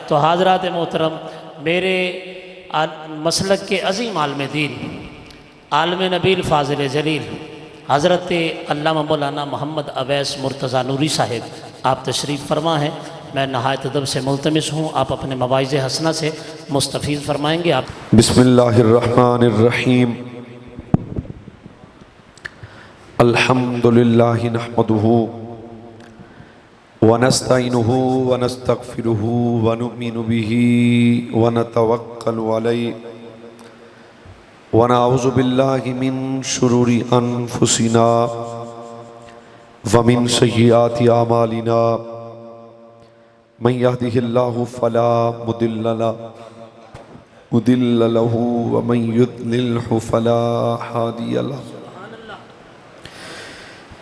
تو حاضرات محترم، میرے مسلک کے عظیم عالم دین، عالم نبیل فاضل جلیل حضرت علامہ مولانا محمد اویس مرتضیٰ نوری صاحب آپ تشریف فرما ہیں۔ میں نہایت ادب سے ملتمس ہوں آپ اپنے مواعظ حسنہ سے مستفیض فرمائیں گے۔ آپ بسم اللہ الرحمن الرحیم۔ الحمدللہ نحمدہ ونستعینہ ونستغفرہ ونؤمن بہ ونتوکل علیہ ونعوذ باللہ من شرور انفسنا ومن سیئات اعمالنا من یہدہ اللہ فلا مضل له ومن يضلله فلا هادي له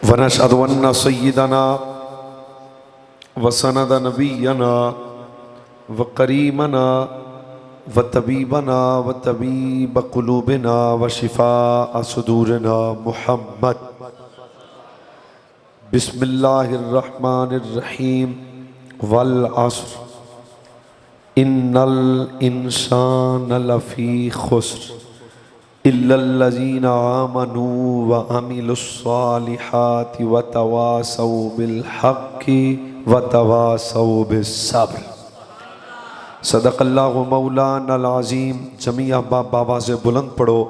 ونشهد أن سيدنا وسند نبينا وكريمنا وطبيبنا وطبيب قلوبنا وشفاء صدورنا محمد بسم الله الرحمن الرحيم والعصر ان الانسان لفی خسر الا الذین آمنوا وعملوا الصالحات وتواصوا بالحق وتواصوا بالصبر۔ صدق اللہ مولانا العظیم۔ جميعا بآواز بلند پڑھو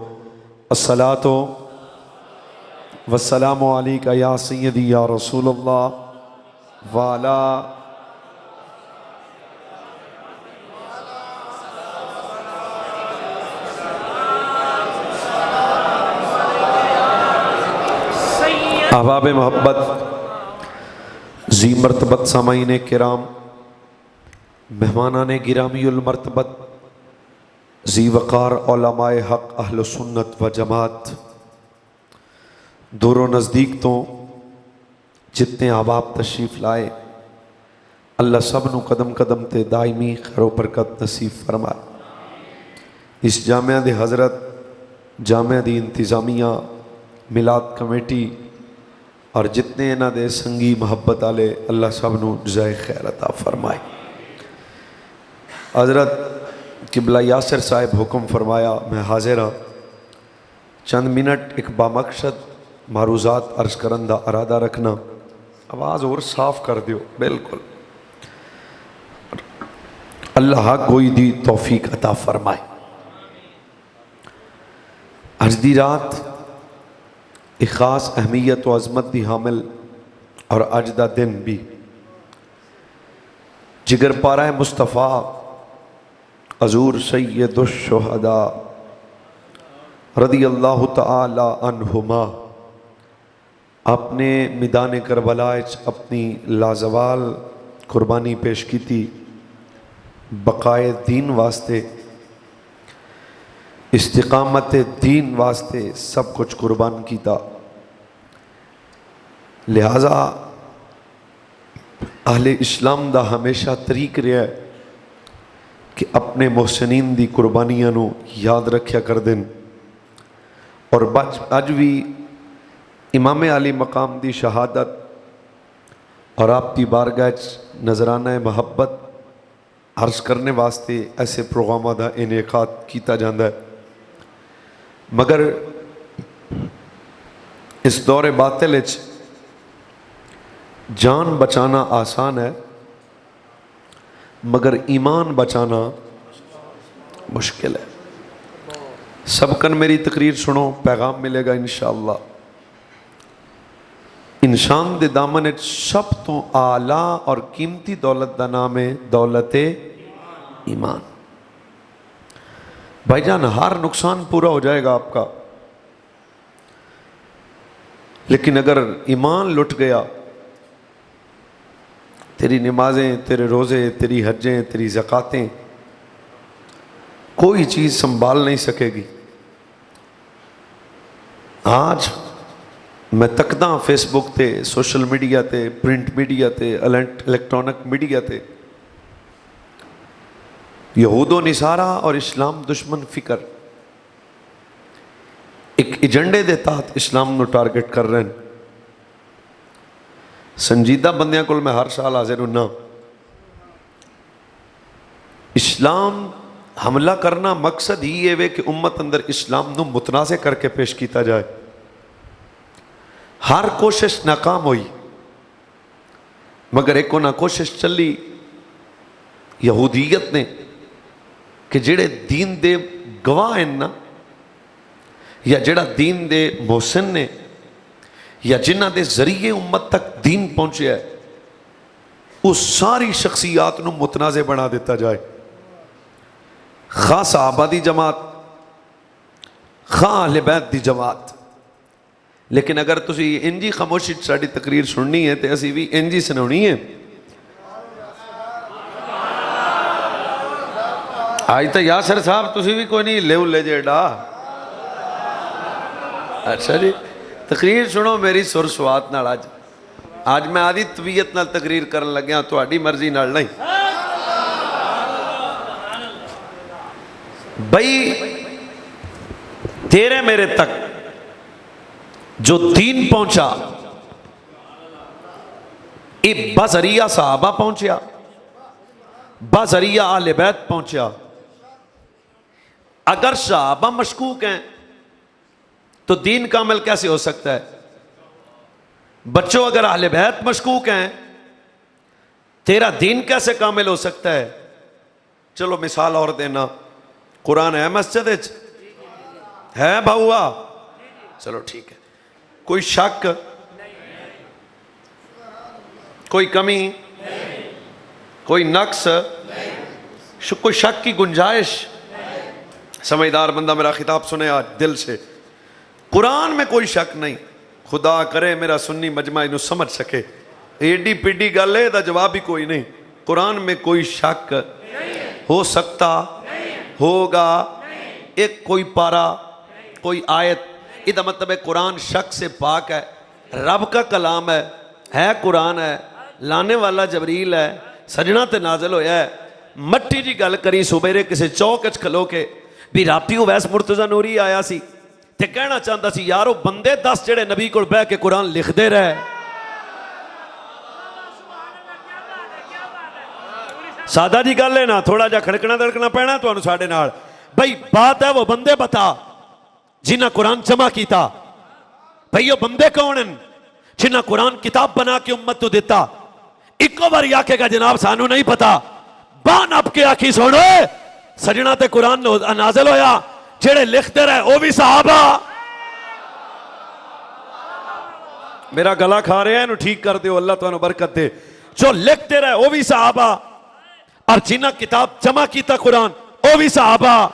الصلاۃ والسلام علیک یا سیدی یا رسول اللہ وعلی احباب محبت، ذی مرتبت سامعین کرام، مہمانان گرامی المرتبت، ذی وقار علماء حق اہل سنت و جماعت، دور و نزدیک تو جتنے احباب تشریف لائے، اللہ سب نو قدم قدم تے دائمی خیر و برکت نصیب فرمائے۔ اس جامعہ دے حضرت، جامعہ دی انتظامیہ، میلاد کمیٹی اور جتنے انہاں دے سنگی محبت آلے، اللہ سب نو جزائے خیر عطا فرمائے۔ حضرت قبلہ یاسر صاحب حکم فرمایا، میں حاضر ہاں چند منٹ ایک بامقصد معروضات عرض کرن دا ارادہ رکھنا۔ آواز اور صاف کر دیو، بالکل اللہ حق کوئی دی توفیق عطا فرمائے۔ آج دی رات ایک خاص اہمیت و عظمت دی حامل اور اج دا دن بھی جگر پارہ مصطفیٰ حضور سید الشہداء رضی اللہ تعالی عنہما آپ نے میدان کربلا اپنی لازوال قربانی پیش کی تھی بقائے دین واسطے، استقامت دین واسطے سب کچھ قربان کیتا۔ لہذا اہل اسلام دا ہمیشہ طریق رہا ہے کہ اپنے محسنین دی قربانیاں نو یاد رکھیا کر دیں، اور اج بھی امام علی مقام دی شہادت اور آپ کی بارگاہ نذرانہ محبت عرض کرنے واسطے ایسے پروگرامہ دا انعقاد کیتا جاندہ ہے۔ مگر اس دور باطل جان بچانا آسان ہے، مگر ایمان بچانا مشکل ہے۔ سب کن میری تقریر سنو، پیغام ملے گا انشاءاللہ۔ انسان دے دامن سب تو اعلیٰ اور قیمتی دولت دا نام ہے دولت ایمان۔ بھائی جان، ہر نقصان پورا ہو جائے گا آپ کا، لیکن اگر ایمان لٹ گیا، تیری نمازیں، تیرے روزے، تیری حجیں، تیری زکاتیں، کوئی چیز سنبھال نہیں سکے گی۔ آج میں تکداں فیس بک تے، سوشل میڈیا تے، پرنٹ میڈیا تے، الیکٹرانک میڈیا تے یہود و نصارہ اور اسلام دشمن فکر ایک ایجنڈے دے تحت اسلام نو ٹارگٹ کر رہے ہیں۔ سنجیدہ بندیاں کول میں ہر سال حاضر ہونا، اسلام حملہ کرنا مقصد ہی یہ ہے کہ امت اندر اسلام نو متنازع کر کے پیش کیتا جائے. ہر کوشش ناکام ہوئی مگر ایک نہ کوشش چلی یہودیت نے کہ جڑے دین دے گواہ ہیں نا یا جڑا دین دے محسن نے یا جنہ دے ذریعے امت تک دین پہنچے ہے اس ساری شخصیات نو متنازع بنا دیتا جائے. خواہ صحابہ دی جماعت خواہ اہل بیت دی جماعت. لیکن اگر تسی انجی خاموشی ساڈی تقریر سننی ہے تو اسی بھی انجی سنونی ہے. آج تو یاسر صاحب تسی بھی کوئی نہیں لے جیڑا. اچھا جی تقریر سنو میری سر سوات نال. آج میں آدھی طبیعت نال تقریر کرن لگیا تہاڈی مرضی نال نہیں. بھائی تیرے میرے تک جو دین پہنچا یہ بذریعہ صحابہ پہنچیا, بذریعہ اہل بیت پہنچیا. اگر صحابہ مشکوک ہیں تو دین کامل کیسے ہو سکتا ہے؟ بچوں اگر اہل بیت مشکوک ہیں تیرا دین کیسے کامل ہو سکتا ہے؟ چلو مثال اور دینا. قرآن ہے مسجد ہے بھاؤا؟ چلو ٹھیک ہے. کوئی شک, کوئی کمی, کوئی نقص, کوئی شک کی گنجائش؟ سمجھدار بندہ میرا خطاب سنے آج دل سے. قرآن میں کوئی شک نہیں. خدا کرے میرا سنی مجمع انہوں سمجھ سکے. ایڈی پیڈی گل ہے دا جواب ہی کوئی نہیں. قرآن میں کوئی شک ہو سکتا ہوگا. ایک کوئی پارا کوئی آیت, یہ مطلب ہے قرآن شک سے پاک ہے. رب کا کلام ہے قرآن ہے, لانے والا جبریل ہے, سجنا تے نازل ہویا ہے. مٹی جی گل کری صبح کسی چوک اچ کھلو کے بھی راتی اویس مرتضیٰ نوری آیا سی تے کہنا چاہتا سی یارو بندے 10 جڑے نبی کو بہ کے قرآن لکھ دے رہے. سادہ جی گل ہے نا, تھوڑا جا کھڑکنا دڑکنا پینا تو انہوں ساڑھے نال. بھئی بات ہے وہ بندے بتا جنہ قرآن جمع کیتا. بھئی وہ بندے کون ہیں جنہ قرآن کتاب بنا کے امت تو دیتا. ایکو بار آکے گا جناب سانو نہیں پتا. بان اب کے آکھی سوڑو سجنہ تے قرآن نازل ہویا جڑے لکھتے رہے وہ بھی صحابہ. میرا گلا کھا رہے ہیں انہوں ٹھیک کر دے, اللہ تو انہوں برکت دے. جو لکھتے رہے وہ بھی صحابہ, اور جنہ کتاب جمع کیتا قرآن وہ بھی صحابہ,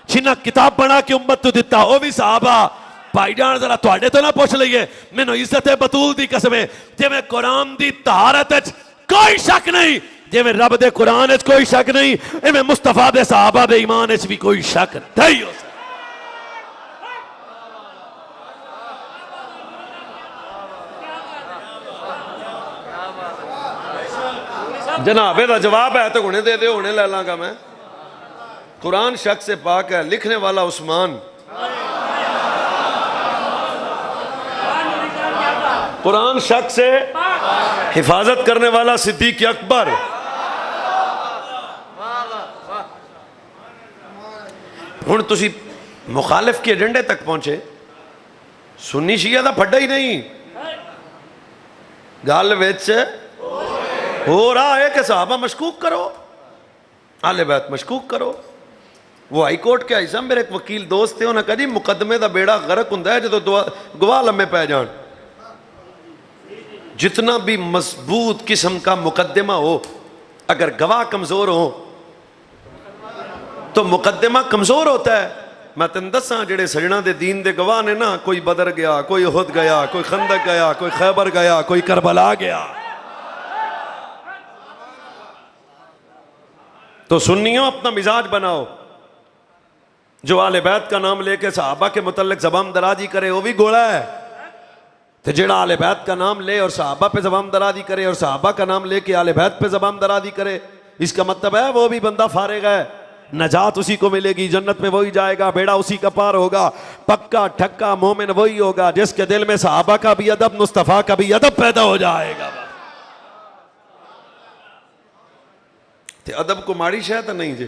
جنہ کتاب بنا کے امت تو دیتا وہ بھی صحابہ. بھائی جان ذرا تواڈے تو نہ پوچھ لئیے, میں نو عزت بطول دی قسم ہے جے میں قرآن دی طہارت کوئی شک نہیں, جے میں رب دے قرآن کوئی شک نہیں, اے میں مصطفیٰ دے صحابہ دے ایمان بھی کوئی شک نہیں ہو سکتا. جناب دا جواب ہے تو انہیں دے دے, انہیں لے لاں گا میں. قرآن شک سے پاک ہے, لکھنے والا عثمان, قرآن شک سے حفاظت کرنے والا صدیق اکبر. ہن تسی مخالف کے ایجنڈے تک پہنچے, سنی شیعہ دا پھڈا ہی نہیں. گل وچ ہو رہا ہے کہ صحابہ مشکوک کرو, اہل بیت مشکوک کرو. وہ ہائی کورٹ کے آئی صاحب میرے ایک وکیل دوست تھے, انہوں نے کہا جی مقدمے دا بیڑا غرق ہوندا ہے جدوں گواہ لمے پے جان. جتنا بھی مضبوط قسم کا مقدمہ ہو اگر گواہ کمزور ہو تو مقدمہ کمزور ہوتا ہے. میں تن دساں جڑے سجنا دے دین دے گواہ نے نا, کوئی بدر گیا, کوئی احد گیا, کوئی خندق گیا, کوئی خیبر گیا, کوئی کربلا گیا. تو سنیوں اپنا مزاج بناؤ. جو اہل بیت کا نام لے کے صحابہ کے متعلق زبان درازی کرے وہ بھی گوڑا ہے. تو جڑا اہل بیت کا نام لے اور صحابہ پہ زبان درازی کرے اور صحابہ کا نام لے کے اہل بیت پہ زبان درازی کرے, اس کا مطلب ہے وہ بھی بندہ فارغ ہے. نجات اسی کو ملے گی, جنت میں وہی جائے گا, بیڑا اسی کا پار ہوگا. پکا ٹھکا مومن وہی ہوگا جس کے دل میں صحابہ کا بھی ادب, مصطفیٰ کا بھی ادب پیدا ہو جائے گا. تے ادب کو ماڑی شے تو نہیں جے,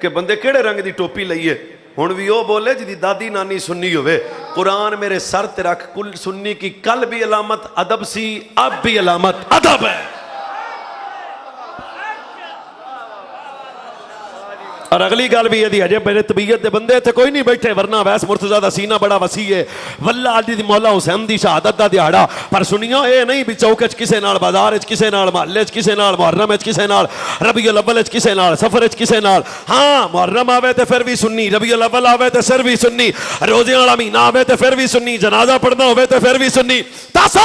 کہ بندے کیڑے رنگ دی ٹوپی لئیے. ہن بھی وہ بولے جی دادی نانی سنی ہوئے. قرآن میرے سر تے رکھ, کل سنی کی کل بھی علامت ادب سی, اب بھی علامت ادب ہے. اور اگلی گل بھی یہ اجے میرے طبیعت دے بندے تھے کوئی نہیں بیٹھے, ورنہ ویس مرتضیٰ دا سینہ بڑا وسیع ہے. واللہ علی دی مولا حسین دی شہادت دا دیہاڑا, پر سنیو اے نہیں بھی چوک وچ کسے نال, بازار وچ کسے نال, محلے وچ کسے نال, محرم وچ کسے نال, ربیع الاول وچ کسے نال, سفر وچ کسے نال. ہاں محرم آوے تے پھر بھی سنی, ربیع الاول آوے تے پھر بھی سنی, روزے والا مہینہ آوے تے پھر بھی سنی, جنازہ پڑھنا ہوے تے پھر بھی سنی, دس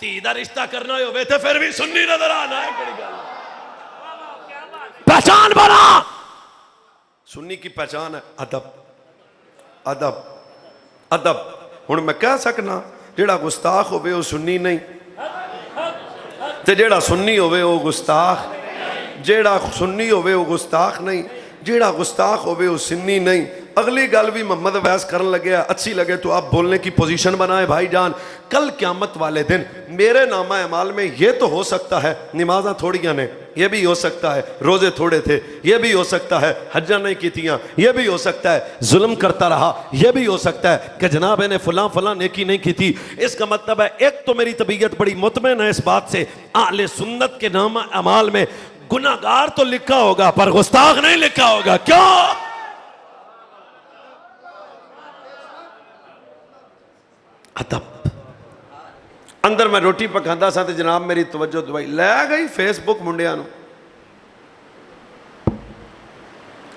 دھی دا رشتہ کرنا ہوے تے پھر بھی سنی نظر آنا ہے. کیڑی گل پہچان بنا. سنی کی پہچان ہے ادب, ادب, ادب. ہن میں کہہ سکنا جیڑا گستاخ ہوئے وہ سنی نہیں, تے جیڑا سنی ہوئے وہ گستاخ, جیڑا سنی ہوئے وہ گستاخ نہیں, جیڑا گستاخ ہوئے وہ سنی نہیں. اگلی گل بھی محمد ویس کرن لگے, اچھی لگے تو آپ بولنے کی پوزیشن بنائے بھائی جان. کل قیامت والے دن میرے نامہ اعمال میں یہ تو ہو سکتا ہے نمازاں تھوڑیاں نے, یہ بھی ہو سکتا ہے روزے تھوڑے تھے, یہ بھی ہو سکتا ہے حجاں نہیں کیتیاں, یہ بھی ہو سکتا ہے ظلم کرتا رہا, یہ بھی ہو سکتا ہے کہ جناب نے فلاں فلاں نیکی نہیں کی تھی. اس کا مطلب ہے ایک تو میری طبیعت بڑی مطمئن ہے اس بات سے, اہل سنت کے نامہ اعمال میں گناہگار تو لکھا ہوگا پر گستاخ نہیں لکھا ہوگا. کیوں؟ ادب. اندر میں روٹی پکھاندا سا تے جناب میری توجہ دوائی لے گئی فیس بک منڈیاں نو.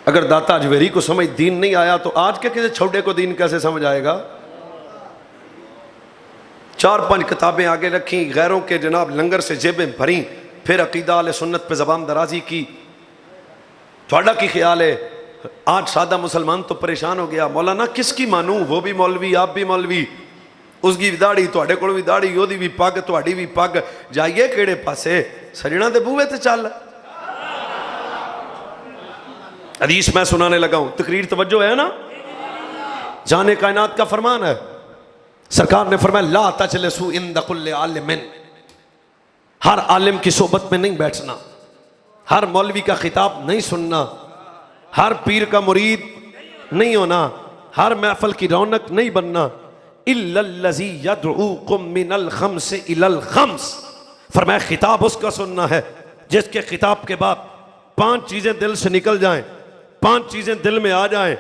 اگر داتا اجویری کو سمجھ دین نہیں آیا تو آج کے کسی چھوٹے کو دین کیسے سمجھ آئے گا؟ 4-5 کتابیں آگے رکھیں, غیروں کے جناب لنگر سے جیبیں بھریں, پھر عقیدہ اہل سنت پہ زبان درازی کی. تھوڑا کی خیال ہے آج سادہ مسلمان تو پریشان ہو گیا, مولانا کس کی مانوں, وہ بھی مولوی آپ بھی مولوی, اس کی بھی داڑھی تواڈے کول بھی داڑھی, یودی بھی پگ تواڈی بھی پگ, جائیے کیڑے پاسے, سجنا دے بوئے تے چل. حدیث میں سنانے لگا ہوں, تقریر توجہ ہے نا. جان کائنات کا فرمان ہے, سرکار نے فرمایا لا تجلسوا عند کل عالم, ہر عالم کی صحبت میں نہیں بیٹھنا, ہر مولوی کا خطاب نہیں سننا, ہر پیر کا مرید نہیں ہونا, ہر محفل کی رونق نہیں بننا. الا الذی یدعوکم من الخمس الی الخمس, فرمایا خطاب اس کا سننا ہے جس کے خطاب کے بعد 5 چیزیں دل سے نکل جائیں, 5 چیزیں دل میں آ جائیں.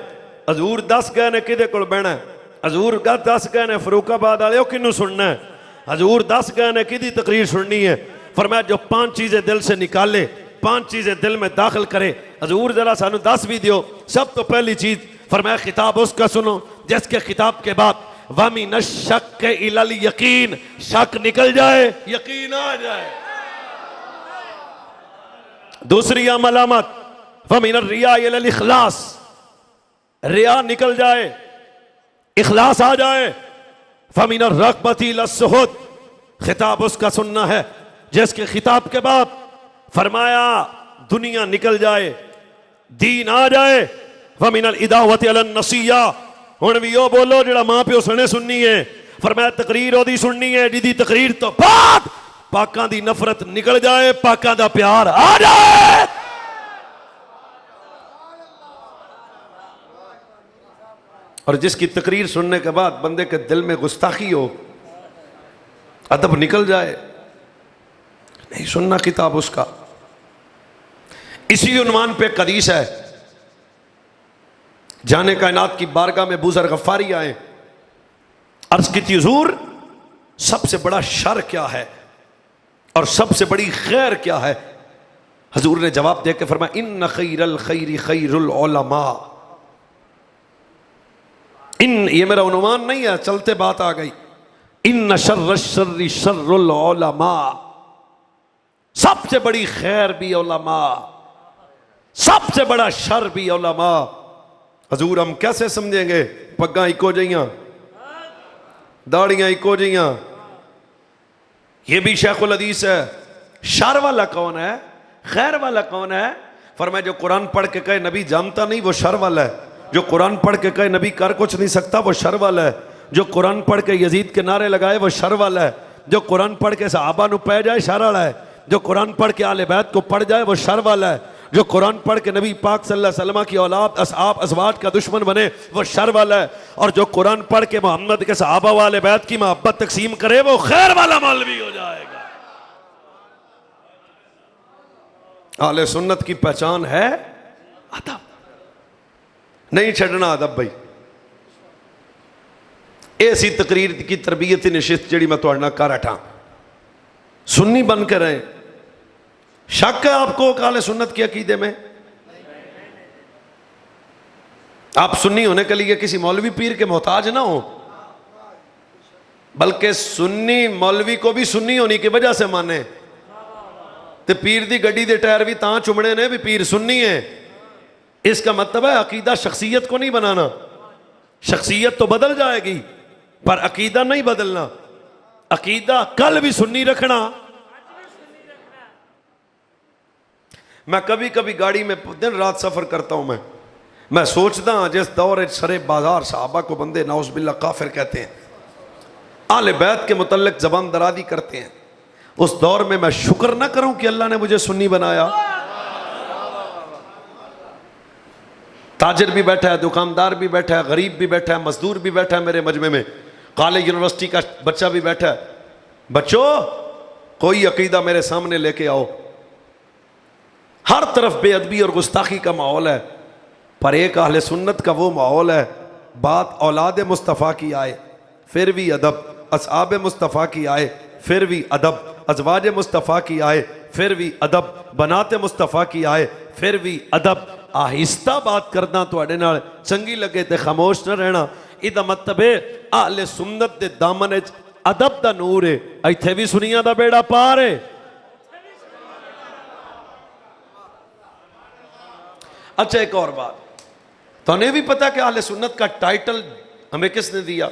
حضور 10 گئے نے کدے کول بہنا ہے, حضور 10 گئے نے فاروق آباد والے کنوں سننا ہے, حضور 10 گئے نے کدی تقریر سننی ہے. فرمایا جو 5 چیزیں دل سے نکالے, 5 چیزیں دل میں داخل کرے. حضور ذرا سانو 10 بھی دیو. سب تو پہلی چیز فرمایا خطاب اس کا سنو جس کے خطاب کے بعد وَمِنَ الشَّكِّ إِلَى الْيَقِينِ, شک نکل جائے یقین آ جائے. دوسری علامت وَمِنَ الرِّيَاءِ إِلَى الْإِخْلَاصِ, ریا نکل جائے اخلاص آ جائے. فَمِنَ الرَّغْبَةِ إِلَى السُّخُطِ, خطاب اس کا سننا ہے جس کے خطاب کے بعد فرمایا دنیا نکل جائے دین آ جائے. وَمِنَ الْإِدَاوَةِ عَلَى النَّصِيَّةِ, ہن بھی وہ بولو جڑا ماں پیو سنے سننی ہے. فرمایا تقریر او دی سننی ہے جدی تقریر تو بعد پاکاں دی نفرت نکل جائے, پاکاں دا پیار آ جائے. اور جس کی تقریر سننے کے بعد بندے کے دل میں گستاخی ہو, ادب نکل جائے, نہیں سننا کتاب اس کا. اسی عنوان پہ ایک حدیث ہے, جانے کائنات کی بارگاہ میں بوذر غفاری آئے, عرض کی تھی حضور سب سے بڑا شر کیا ہے اور سب سے بڑی خیر کیا ہے؟ حضور نے جواب دے کے فرمایا ان خیر الخیر خیر العلماء. یہ میرا عنوان نہیں ہے, چلتے بات آ گئی. ان شر الشر شر العلماء, سب سے بڑی خیر بھی علماء, سب سے بڑا شر بھی علماء. حضور ہم کیسے سمجھیں گے؟ پگاں ایکو جیاں, داڑیاں ایکو جیاں, یہ بھی شیخ الحدیث ہے. شر والا کون ہے, خیر والا کون ہے؟ فرمایا جو قرآن پڑھ کے کہے نبی جانتا نہیں وہ شر والا ہے, جو قرآن پڑھ کے کہے نبی کر کچھ نہیں سکتا وہ شر والا ہے, جو قرآن پڑھ کے یزید کے نعرے لگائے وہ شر والا ہے, جو قرآن پڑھ کے صحابہ نو پہ جائے شر والا ہے, جو قرآن پڑھ کے آل بیت کو پڑھ جائے وہ شر والا ہے. جو قرآن پڑھ کے نبی پاک صلی اللہ علیہ وسلم کی اولاد اصحاب ازواج کا دشمن بنے وہ شر والا ہے، اور جو قرآن پڑھ کے محمد کے صحابہ والے بیت کی محبت تقسیم کرے وہ خیر والا مولوی ہو جائے گا۔ اہل سنت کی پہچان ہے ادب، نہیں چھڑنا ادب بھائی۔ ایسی تقریر کی تربیتی نشست جڑی میں تھوڑے نال کر ہٹا، سنی بن کے رہیں۔ شک ہے آپ کو اہل سنت کی عقیدے میں؟ آپ سنی ہونے کے لیے کسی مولوی پیر کے محتاج نہ ہو، بلکہ سنی مولوی کو بھی سنی ہونے کی وجہ سے مانے، تے پیر دی گڈی دے ٹائر بھی تاں چمڑے نے بھی پیر سنی ہے۔ اس کا مطلب ہے عقیدہ شخصیت کو نہیں بنانا، شخصیت تو بدل جائے گی پر عقیدہ نہیں بدلنا۔ عقیدہ کل بھی سنی رکھنا۔ میں کبھی کبھی گاڑی میں دن رات سفر کرتا ہوں، میں سوچتا ہوں جس دور سرے بازار صحابہ کو بندے نعوذ باللہ کافر کہتے ہیں، اہل بیت کے متعلق زبان درازی کرتے ہیں، اس دور میں شکر نہ کروں کہ اللہ نے مجھے سنی بنایا؟ تاجر بھی بیٹھا ہے، دکاندار بھی بیٹھا ہے، غریب بھی بیٹھا ہے، مزدور بھی بیٹھا ہے میرے مجمع میں، کالج یونیورسٹی کا بچہ بھی بیٹھا ہے۔ بچوں کوئی عقیدہ میرے سامنے لے کے آؤ۔ ہر طرف بے ادبی اور گستاخی کا ماحول ہے، پر ایک اہل سنت کا وہ ماحول ہے، بات اولاد مصطفیٰ کی آئے پھر بھی ادب، اصحاب مصطفیٰ کی آئے پھر بھی ادب، ازواج مصطفیٰ کی آئے پھر بھی ادب، بنات مصطفیٰ کی آئے پھر بھی ادب۔ آہستہ بات کرنا تواڈے نال چنگی لگے تے خاموش نہ رہنا، ایدا مطلب ہے اہل سنت دے دامن وچ ادب دا نور ہے، ایتھے بھی سنیاں دا بیڑا پار ہے۔ اچھا ایک اور بات، تو انہیں بھی پتا کہ اہل سنت کا ٹائٹل ہمیں کس نے دیا؟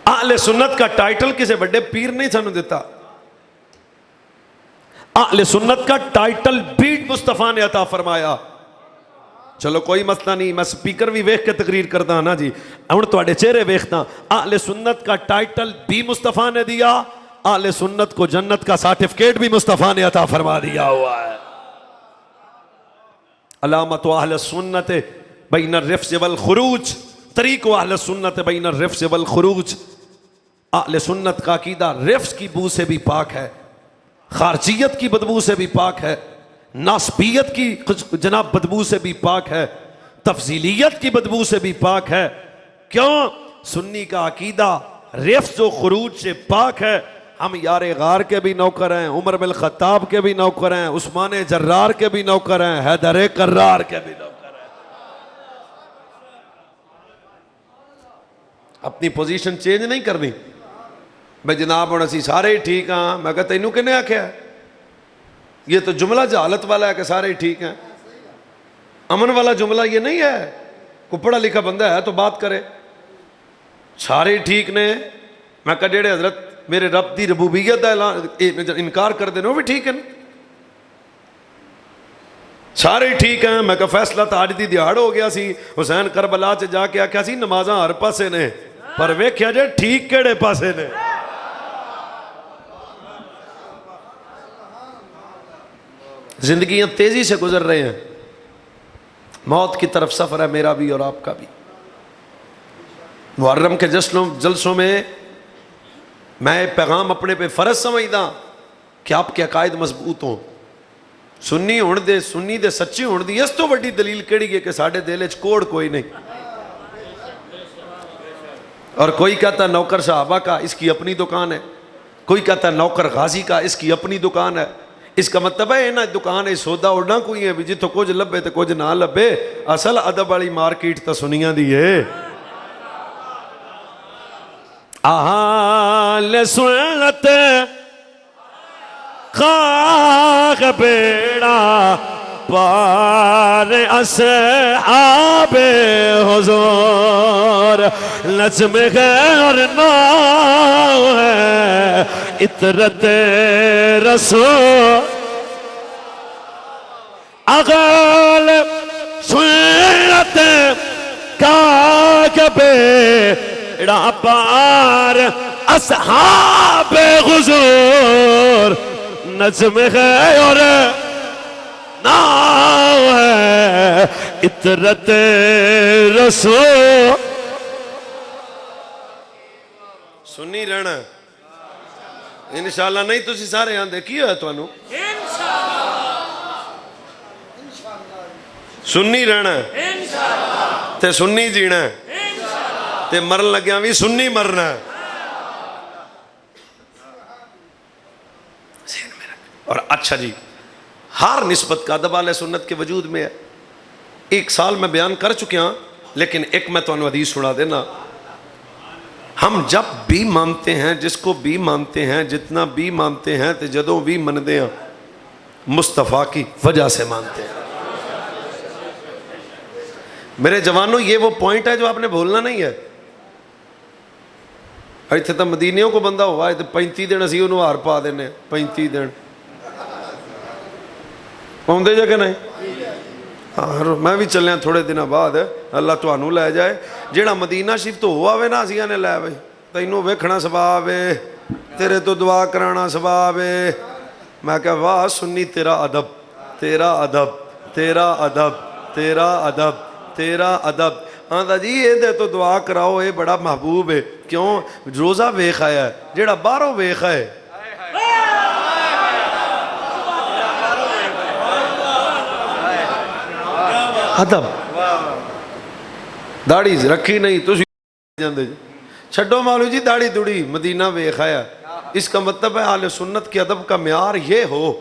اہل سنت کا ٹائٹل کسی بڑے پیر نہیں سانو دیتا، اہل سنت کا ٹائٹل بیٹ مصطفیٰ نے عطا فرمایا۔ چلو کوئی مسئلہ نہیں، میں سپیکر بھی ویکھ کے تقریر کرتا نا جی، ہن تواڈے چہرے ویکھتا۔ اہل سنت کا ٹائٹل بھی مصطفیٰ نے دیا، اہل سنت کو جنت کا سرٹیفکیٹ بھی مصطفیٰ نے عطا فرما دیا ہوا ہے۔ علامت اہل سنت بین الرفس والخروج، طریق اہل سنت بین الرفس والخروج۔ اہل سنت کا عقیدہ رفس کی بو سے بھی پاک ہے، خارجیت کی بدبو سے بھی پاک ہے، ناسبیت کی جناب بدبو سے بھی پاک ہے، تفضیلیت کی بدبو سے بھی پاک ہے۔ کیوں؟ سنی کا عقیدہ رفس و خروج سے پاک ہے۔ ہم یار غار کے بھی نوکر ہیں، عمر بن الخطاب کے بھی نوکر ہیں، عثمان جرار کے بھی نوکر ہیں، حیدر کرار کے بھی نوکر ہیں۔ اپنی پوزیشن چینج نہیں کرنی۔ میں جناب ہوں اسی سارے ہی ٹھیک ہاں، میں کہتا انہوں کنے آکھیا ہے؟ یہ تو جملہ جہالت والا ہے کہ سارے ہی ٹھیک ہیں۔ امن والا جملہ یہ نہیں ہے، کوئی پڑھا لکھا بندہ ہے تو بات کرے۔ سارے ہی ٹھیک نے، میں کہا جیڑے حضرت میرے رب دی ربوبیت دا انکار کر دینا وہ بھی ٹھیک ہے۔ سارے ہی ٹھیک ہیں۔ میں کہا فیصلہ تو آج دی دیہاڑ ہو گیا سی، حسین کربلا چ جا کے آکھیا سی نمازاں ہر پاسے نے، پر ویکھیا جے ٹھیک کیڑے پاسے نے۔ زندگیاں تیزی سے گزر رہے ہیں، موت کی طرف سفر ہے میرا بھی اور آپ کا بھی۔ محرم کے جلسوں میں میں پیغام اپنے پہ فرض سمجھدا کہ آپ کے عقائد مضبوط ہوں، سنی ہون دے، سنی دے سچی ہون دی۔ اس تو بڑی دلیل کیڑی ہے کہ ساڈے دل وچ کوڑ کوئی نہیں۔ اور کوئی کہتا ہے نوکر صحابہ کا، اس کی اپنی دکان ہے، کوئی کہتا ہے نوکر غازی کا، اس کی اپنی دکان ہے۔ اس کا مطلب ہے نا دکان ہے سودا اڑنا کوئی ہے بھی جتوں کچھ لبے تو کچھ نہ لبے، اصل ادب والی مارکیٹ تو سنیاں دی ہے۔ اہل سنت خاک بیڑا پار اصحاب حضور، نظم غیر نام ہے عطرت رسول۔ اہل سنت خاک بیڑا پار اصحاب حضور، نظم ہے اور نام ہے عطرت رسول. سنی رہنا انشاءاللہ. نہیں تسی سارے آندے کی ہویا تانوں سنی رہنا تے سنی جینا تے مرن لگیاں بھی سنی مرنا. اور اچھا جی ہر نسبت کا ادب اہل سنت کے وجود میں ہے. ایک سال میں بیان کر چکے ہاں لیکن ایک میں تو حدیث سنا دینا. ہم جب بھی مانتے ہیں جس کو بھی مانتے ہیں جتنا بھی مانتے ہیں تے جدوں بھی مندے ہیں مصطفیٰ کی وجہ سے مانتے ہیں. میرے جوانوں یہ وہ پوائنٹ ہے جو آپ نے بھولنا نہیں ہے. ایتھے تو مدینیوں کو بندہ ہوا ہے 35 دن اسی انہوں ہار پا دینے 35 دن پاؤندے جا کہ نہیں. میں بھی چلیا تھوڑے دن بعد اللہ تانوں لے جائے. جیڑا مدینہ شریف تو ہوا وے نا اسیاں نے لے بھائی تینوں ویکھنا ثواب ہے تیرے تو دعا کرانا ثواب ہے. میں کہا واہ سنی تیرا ادب تیرا ادب تیرا ادب تیرا ادب تیرا ادب. آندا جی یہ دے تو دعا کراؤ یہ بڑا محبوب ہے. کیوں روزہ ویکھ آیا ہے جیڑا باہروں ویکھ آئے ادب. داڑھی رکھی نہیں تو چھڈو مولوی جی داڑھی دوڑی مدینہ ویکھ آیا. اس کا مطلب ہے اہل سنت کے ادب کا معیار یہ ہو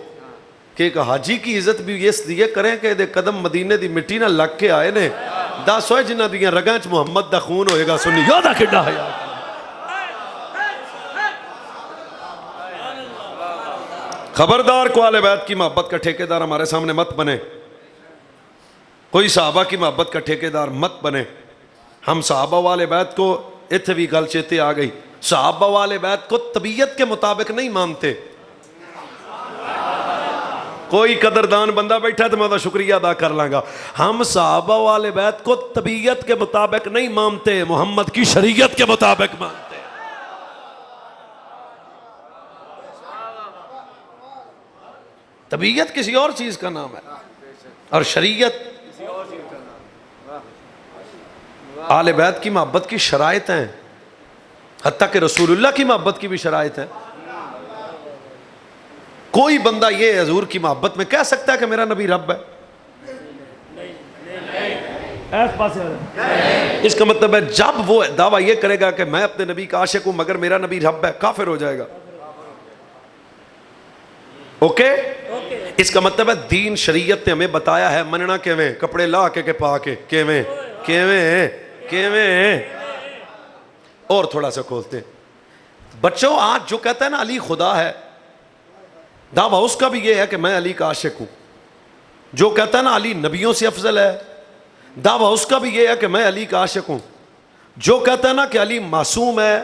کہ ایک حاجی کی عزت بھی اس لیے کریں کہ دے قدم مدینے دی مٹی نہ لگ کے آئے نے. دس ہوئے جنہ دیاں رگاں چ محمد دا خون ہوئے گا. سنی یادہ کڈا ہے خبردار کو اہل بیت کی محبت کا ٹھیکیدار ہمارے سامنے مت بنے. کوئی صحابہ کی محبت کا ٹھیکیدار مت بنے. ہم صحابہ والے بیت کو اتھے بھی گل چیتے آ گئی. صحابہ والے بیت کو طبیعت کے مطابق نہیں مانتے. کوئی قدردان بندہ بیٹھا تو میں تو شکریہ ادا کر لوں گا. ہم صحابہ والے بیت کو طبیعت کے مطابق نہیں مانتے محمد کی شریعت کے مطابق مانتے. طبیعت کسی اور چیز کا نام ہے اور شریعت آل بیت کی محبت کی شرائط ہیں. حتیٰ کہ رسول اللہ کی محبت کی بھی شرائط ہیں. کوئی بندہ یہ حضور کی محبت میں کہہ سکتا ہے کہ میرا نبی رب ہے؟ اس کا مطلب ہے جب وہ دعویٰ یہ کرے گا کہ میں اپنے نبی کا عاشق ہوں مگر میرا نبی رب ہے کافر ہو جائے گا. اوکے اس کا مطلب ہے دین شریعت نے ہمیں بتایا ہے مننا کیویں کپڑے لا کے پا کے کیویں کیویں کیویں. اور تھوڑا سا کھولتے ہیں بچوں. آج جو کہتا ہے نا علی خدا ہے دعویٰ اس کا بھی یہ ہے کہ میں علی کا عاشق ہوں. جو کہتا ہے نا علی نبیوں سے افضل ہے دعویٰ اس کا بھی یہ ہے کہ میں علی کا عاشق ہوں. جو کہتا ہے نا کہ علی معصوم ہے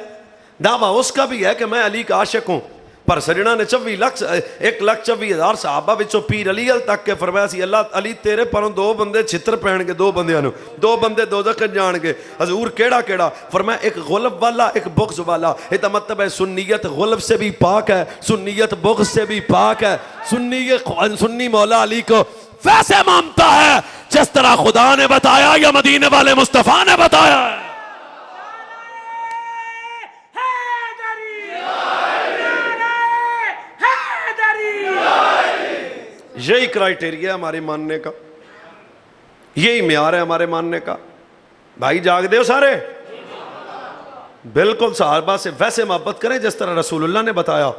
دعویٰ اس کا بھی ہے کہ میں علی کا عاشق ہوں. پر سجنا نے 1,24,000 صحابہ وچوں پیر علی تک کے فرمایا سی اللہ علی تیرے پروں 2 بندے چھتر پہن کے 2 بندیاں نو 2 بندے دوزخ جان گے. حضور کیڑا کیڑا؟ فرمایا ایک غلب والا ایک بغض والا. یہ تو مطلب ہے سنیت غلب سے بھی پاک ہے سنیت بغض سے بھی پاک ہے. سنی مولا علی کو ویسے مانتا ہے جس طرح خدا نے بتایا یا مدینے والے مصطفیٰ نے بتایا ہے. یہی کرائیٹیریا ہے ہمارے ماننے کا یہی معیار ہے ہمارے ماننے کا. بھائی جاگ دے ہو سارے بالکل صحابہ سے ویسے محبت کریں جس طرح رسول اللہ نے بتایا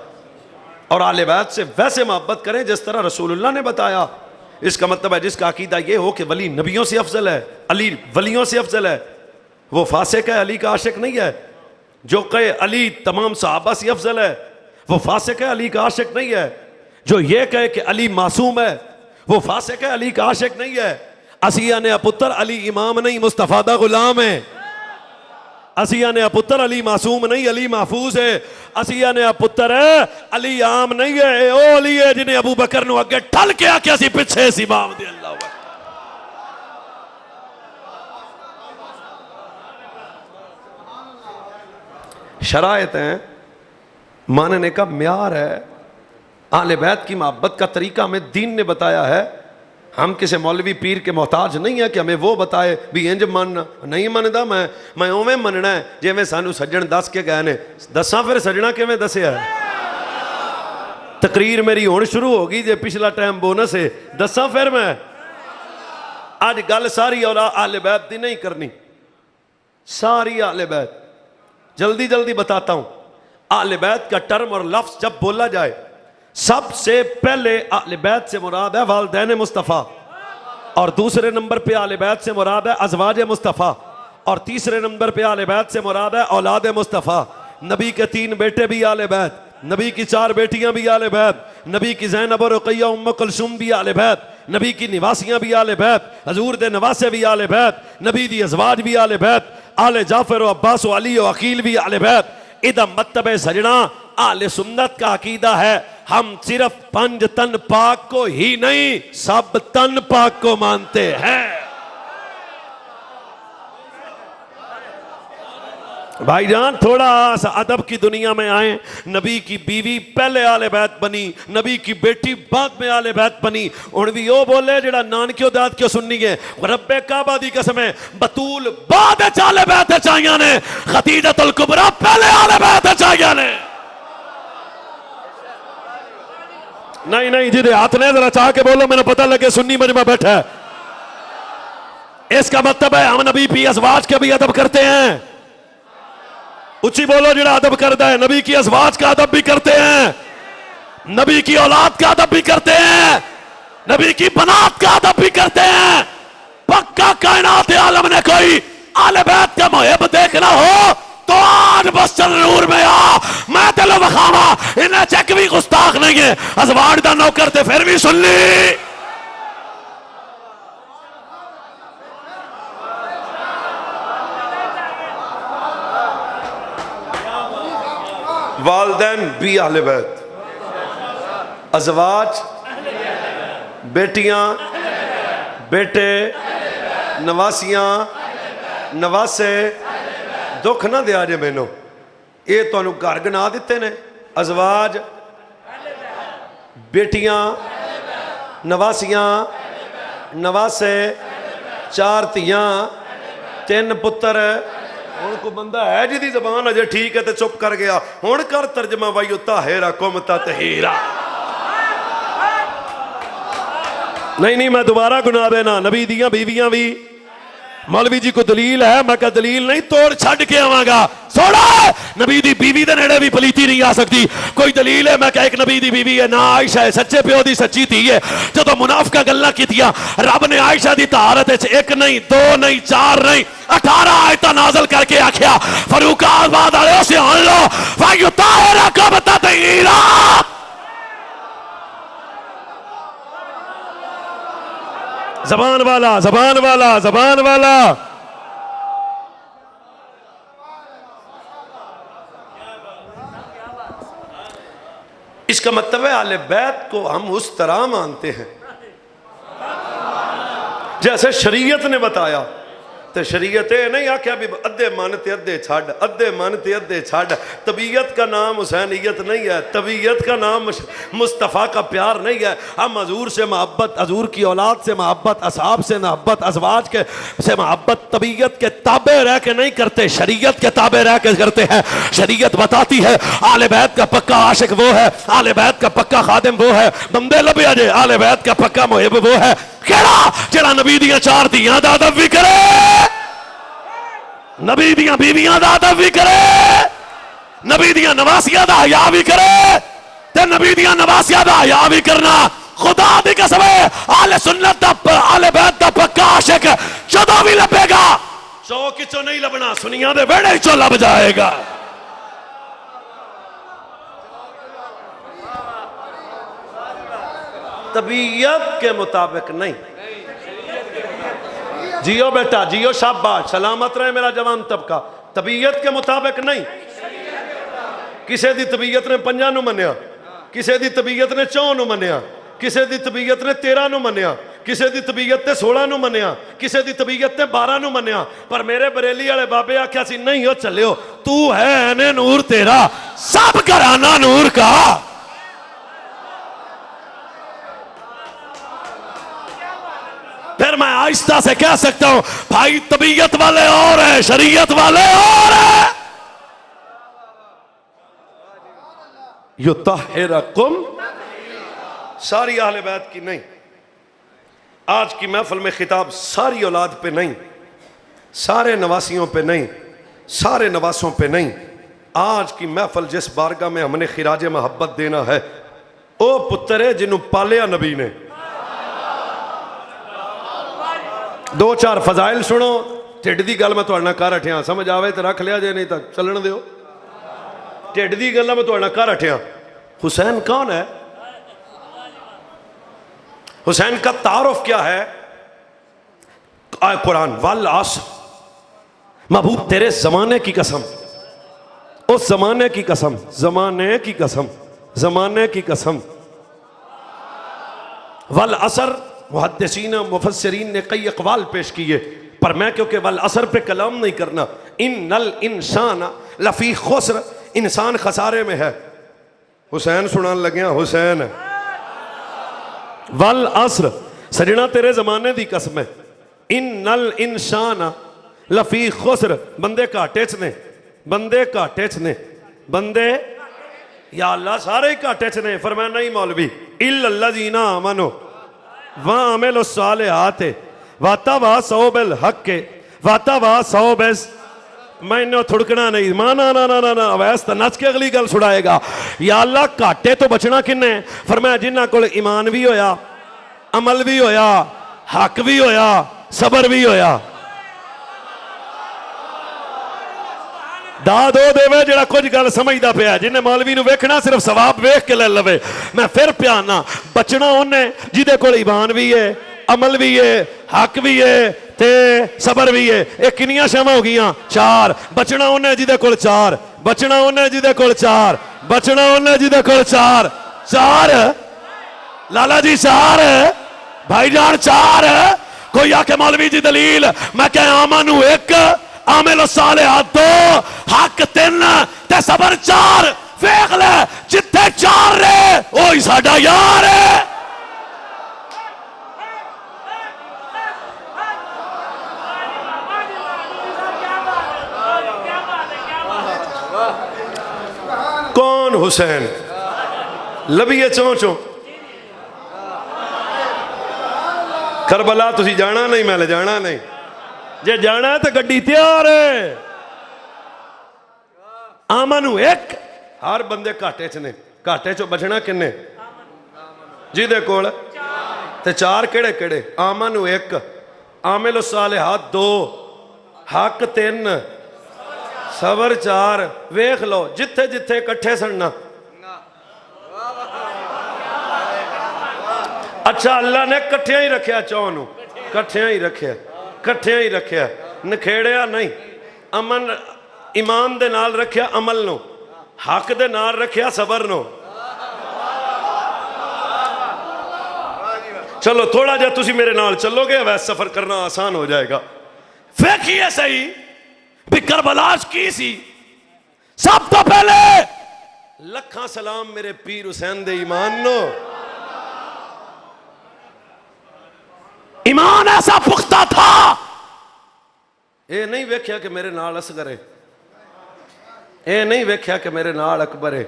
اور آل بیت سے ویسے محبت کریں جس طرح رسول اللہ نے بتایا. اس کا مطلب ہے جس کا عقیدہ یہ ہو کہ ولی نبیوں سے افضل ہے علی ولیوں سے افضل ہے وہ فاسق ہے علی کا عاشق نہیں ہے. جو کہے علی تمام صحابہ سے افضل ہے وہ فاسق ہے علی کا عاشق نہیں ہے. جو یہ کہے کہ علی معصوم ہے وہ فاسق ہے علی کا عاشق نہیں ہے. اسیہ نے پتر علی امام نہیں مصطفیٰ دا غلام ہے. اسیہ نے پتر علی معصوم نہیں علی محفوظ ہے. اسیہ نے پتر ہے علی عام نہیں ہے او علی ہے جنہیں ابو بکر نو اگے ٹھل کے آکے اسی پچھے اس امام دے. اللہ وقت شرائط ہیں ماننے کا معیار ہے. اہل بیت کی محبت کا طریقہ ہمیں دین نے بتایا ہے. ہم کسی مولوی پیر کے محتاج نہیں ہے کہ ہمیں وہ بتائے بھی انج مننا. نہیں مندا میں اوویں مننا ہے جویں سانو سجن دس کے گئے نے. دساں پھر سجنا کیویں دسیا ہے؟ تقریر میری ہون شروع ہو گئی جے پچھلا ٹائم بونس ہے. دساں پھر میں اج گل ساری اہل بیت دی نہیں کرنی, ساری اہل بیت. جلدی جلدی بتاتا ہوں. اہل بیت کا ٹرم اور لفظ جب بولا جائے سب سے پہلے اہل بیت سے مراد ہے والدین مصطفیٰ, اور دوسرے نمبر پہ اہل بیت سے مراد ہے ازواج مصطفیٰ, اور تیسرے نمبر پہ اہل بیت سے مراد ہے اولاد مصطفیٰ. نبی کے 3 بیٹے بھی اہل بیت, نبی کی 4 بیٹیاں بھی اہل بیت, نبی کی زینب اور رقیہ ام کلثوم بھی اہل بیت, نبی کی نواسیاں بھی اہل بیت, حضور دے نواسے بھی اہل بیت, نبی دی ازواج بھی اہل بیت, آل جعفر و عباس و علی و عقیل بھی اہل بیت. ادھا مطلب سجنا اہل سنت کا عقیدہ ہے ہم صرف 5 تن پاک کو ہی نہیں سب تن پاک کو مانتے ہیں. بھائی جان تھوڑا سا ادب کی دنیا میں آئیں. نبی کی بیوی پہلے اہل بیت بنی, نبی کی بیٹی بعد میں اہل بیت بنی. اور بھی وہ بولے جڑا نانکیو داد کیوں سننی ہے, رب کعبہ دی قسم ہے بطول بعد اہل بیت چاہیاں نے, خدیجۃ الکبریٰ پہلے اہل بیت چاہیاں نے. نہیں جی ہاتھ نے ذرا چاہ کے بولو, میں نے پتہ لگے سنی مجمع بیٹھا ہے. اس کا مطلب ہے ہم نبی کی ازواج کے بھی ادب کرتے ہیں. اچھی بولو جڑا ادب کرتا ہے, نبی کی ازواج کا ادب بھی کرتے ہیں, نبی کی اولاد کا ادب بھی کرتے ہیں, نبی کی بنات کا ادب بھی کرتے ہیں. پکا کائنات عالم نے کوئی اہل بیت کا محب دیکھنا ہو تو آج مسجد نور میں آ, میں تیلو بخاما انہیں چیک بھی گستاخ نہیں ہے. ازواج دا نوکر تے پھر بھی سن لی. والدین بھی اہل بیت, ازواج, بیٹیاں, بیٹے, نواسیاں, نواسے. دکھ نہ دیا جے مینوں, یہ تو انہوں گھر گنا دیتے نے. ازواج, بیٹیاں, نواسیاں, نواسے, 4 تیاں, 3 پتر. ہن کو بندہ ہے جی دی زبان اجے ٹھیک ہے تے چپ کر گیا. ہن کر ترجمہ وایو طاہرکم تطہیرا. نہیں میں دوبارہ گناہ دینا. نبی دیاں بیویاں بھی. مولوی جی کو دلیل ہے, میں کہا دلیل نہیں, توڑ چھڑ کے آواں گا. سوڑا نبی دی بیوی دے نیڑے بھی پلیتی نہیں آ سکتی. کوئی دلیل ہے؟ میں کہا ایک نبی دی بیوی ہے نا عائشہ ہے, سچے پیو دی سچی تھی ہے. جدو منافقہ گلہ کی دیا رب نے عائشہ دی طہارت 1 نہیں 2 نہیں 4 نہیں 18 آیتہ نازل کر کے آکھیا فاروق آباد والے اسے آن لو فَيُطَهِّرَكُمْ تَطْهِيرًا. زبان والا زبان والا زبان والا. اس کا مطلب ہے اہل بیت کو ہم اس طرح مانتے ہیں جیسے شریعت نے بتایا. تو شریعت نہیں آکھیا بھی ادھے مانتے ادھے چھاڑ, ادھے مانتے ادھے چھاڑ. طبیعت کا نام حسینیت نہیں ہے, طبیعت کا نام مصطفیٰ کا پیار نہیں ہے. ہم حضور سے محبت, حضور کی اولاد سے محبت, اصحاب سے محبت, ازواج کے سے محبت طبیعت کے تابع رہ کے نہیں کرتے, شریعت کے تابع رہ کے کرتے ہیں. شریعت بتاتی ہے اہل بیت کا پکا عاشق وہ ہے, اہل بیت کا پکا خادم وہ ہے. بندے لبے اجے اہل بیت کا پکا محب وہ ہے کیڑا جڑا نبی دیاں 4 دھیاں دا ادب بھی کرے, نبی دیاں بیویاں دا ادب بھی کرے, نبی دیاں نواسیاں دا حیا بھی کرے, تے نبی دیاں نواسیاں دا حیا بھی کرنا. خدا دی قسم ہے اہل سنت دا اہل بیت دا پکا عاشق جدوں بھی لبے گا چوک چوں نہیں لبنا, سنیاں دے ویڑے چوں لب جائے گا. طبیعت کے مطابق نہیں. جیو بیٹا جیو, شاباش, سلامت رہے میرا جوان طبقہ. طبیعت کے مطابق نہیں. کسے دی طبیعت نے 5 نو منیا, کسے دی طبیعت نے 4 نو منیا, کسے دی طبیعت نے 13 نو منیا, کسے دی طبیعت نے 16 نو منیا, کسے دی طبیعت نے 12 نو منیا. پر میرے بریلی والے بابے آکھیا سی نہیں ہو چلے ہو, تو ہے نے نور تیرا, سب گھرانہ نور کا. آہستہ سے کہہ سکتا ہوں بھائی طبیعت والے اور ہیں، شریعت والے اور ہیں. یطہرکم، ساری اہل بیت کی نہیں. آج کی محفل میں خطاب ساری اولاد پہ نہیں، سارے نواسیوں پہ نہیں، سارے نواسوں پہ نہیں. آج کی محفل جس بارگاہ میں ہم نے خراج محبت دینا ہے، او پترے جنہوں پالیا نبی نے. دو چار فضائل سنو، ٹھڈ دی گل میں تہاڈے نال کر ہٹیا، سمجھ آوے تو رکھ لیا، جے نہیں تو چلن دیو. ٹھڈ دی گل میں تہاڈے نال کر ہٹیا. حسین کون ہے؟ حسین کا تعارف کیا ہے؟ آئے قرآن، والعصر، محبوب تیرے زمانے کی قسم، اس زمانے کی قسم، زمانے کی قسم، زمانے کی قسم. والعصر، محدثین مفسرین نے کئی اقوال پیش کیے، پر میں کیونکہ والعصر پہ کلام نہیں کرنا. ان الانسان لفی خسر، انسان خسارے میں ہے. حسین سنان لگیاں، حسین والعصر، سجنا تیرے زمانے دی قسم ہے. ان الانسان لفی خسر، بندے گھاٹے چ نے، بندے گھاٹے چ نے، بندے یا اللہ سارے ہی گھاٹے چ نے. فرمایا نہیں مولوی، الا الذین آمنوا وعملوا الصالحات وتواصوا بالحق وتواصوا بالصبر. میں انہوں تھڑکنا نہیں، مانا نا نا نا نا ویس تا نچ کے اگلی گل سڑائے گا. یا اللہ کاٹے تو بچنا کنے؟ فرمایا جنہ کول ایمان بھی ہویا، عمل بھی ہویا، حق بھی ہویا، صبر بھی ہویا. داد ہو دے وے جڑا کچھ گل سمجھدا پیا، جنہیں مولوی نو ویکھنا صرف ثواب ویکھ کے لے لوے. میں پھر پیانا بچنا انہیں جدے کول ایمان بھی ہے، عمل بھی ہے، حق بھی ہے تے صبر بھی ہے. ایک کنیاں شمع ہو گیاں؟ چار. بچنا انہیں جدے کول چار، بچنا انہیں جدے کول چار، بچنا انہیں جدے کول چار. چار لالا جی، چار بھائی جان، چار. کوئی آکے مولوی جی دلیل؟ میں کہ آمنو ایک، عامل الصالحات دو، حق تین تے صبر چار. ویکھ لے جتھے چار رہے وہی ساڈا یار ہے. کون حسین؟ لبیے چوں چوں کربلا تسی جانا نہیں، میں لے جانا نہیں. جے جانا ہے تو گڈی تیار ہے. آمنو ایک، ہر بندے گھاٹے چ نے. گھاٹے چو بچنا کنے؟ جی دے کول تے چار کیڑے کیڑے؟ آمنو ایک، عامل الصالحات دو، حق تین، صبر چار. ویکھ لو جتھے جتھے کٹھے سننا. اچھا اللہ نے کٹھیاں ہی رکھیا، چونوں کٹھیاں ہی رکھیا، کٹھیاں ہی رکھیا، نکھیڑیا نہیں. امن ایمان دے نال رکھیا عمل نو، حق دے نال رکھیا صبر نو. چلو تھوڑا جا تسی میرے نال چلو گے ویسے سفر کرنا آسان ہو جائے گا. فیکھیے صحیح بھی کربلاش کی سی. سب تو پہلے لکھاں سلام میرے پیر حسین دے ایمان نو. ایمان ایسا پختہ تھا، اے نہیں ویکھیا کہ میرے نال اصغر ہے، اے نہیں ویکھیا کہ میرے نال اکبر ہے،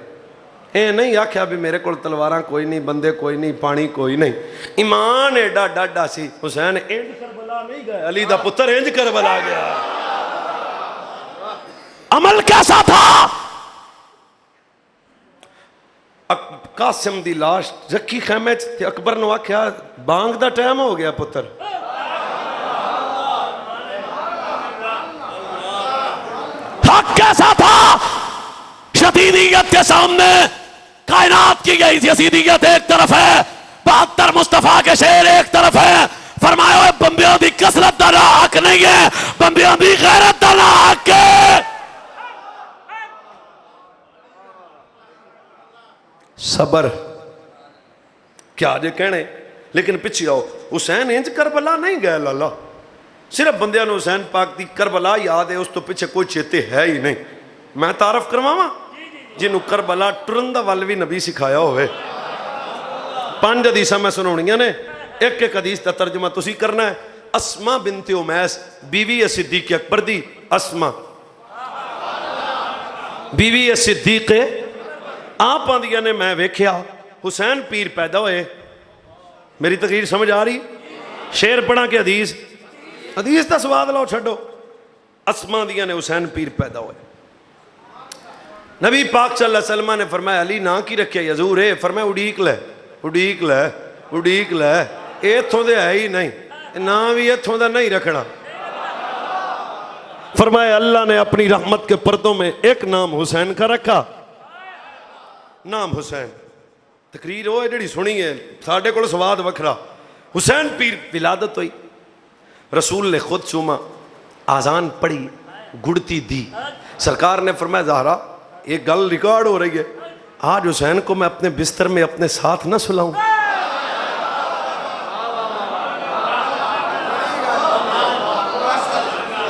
اے نہیں آکھیا بھی میرے کول تلواراں کوئی نہیں، بندے کوئی نہیں، پانی کوئی نہیں. ایمان ایڈا ڈاڈا سی. حسین انج کربلا نہیں گیا، علی دا پتر انج کربلا گیا. عمل کیسا تھا؟ قاسم دی لاش رکھی خیمے تے اکبر نو آکھیا بانگ دا ٹائم ہو گیا پتر. حق کیسا تھا؟ شدیدیت کے سامنے کائنات کی گئی یزیدیت ایک طرف ہے، 72 مصطفیٰ کے شعر ایک طرف ہے. فرمایا ہوئے بمبیوں دی کسرت دا نا حق نہیں ہے، بمبیوں دی غیرت دا نا حق ہے. صبر کیا جے کہنے. لیکن پچھے آؤ، حسین انج کربلا نہیں گئے لالا. صرف بندیاں نو حسین پاک دی کربلا یاد ہے، اس تو پیچھے کوئی چیتے ہے ہی نہیں. میں تعارف کرواواں جنہوں کربلا ٹرندہ وال بھی نبی سکھایا ہوئے. 5 حدیثاں میں سناونیاں نے، ایک ایک حدیث دا ترجمہ تسی کرنا ہے. اسما بنت امیس بیوی صدیق اکبر دی اسما بیوی صدیق آپ آندیاں نے میں ویکھیا حسین پیر پیدا ہوئے. میری تقریر سمجھ آ رہی؟ شعر پڑھا کہ حدیث؟ حدیث دا سواد لو چھڈو. اسما دیاں نے حسین پیر پیدا ہوئے. نبی پاک صلی اللہ علیہ وسلم نے فرمایا علی نا کی رکھے حضور ہے؟ فرمایا اڈیک لے اڈیک لے اڈیک لے. ایتھوں دے ہے ہی نہیں, نا بھی ایتھوں دا نہیں رکھنا. فرمایا اللہ نے اپنی رحمت کے پردوں میں ایک نام حسین کا رکھا, نام حسین. تقریر ہوئے جڑی سنی ہے ساڈے کول سواد وکھرا. حسین پیر ولادت ہوئی, رسول نے خود چوما, آزان پڑھی, گڑتی دی. سرکار نے فرمایا زہرا ایک گل ریکارڈ ہو رہی ہے, آج حسین کو میں اپنے بستر میں اپنے ساتھ نہ سلاؤں.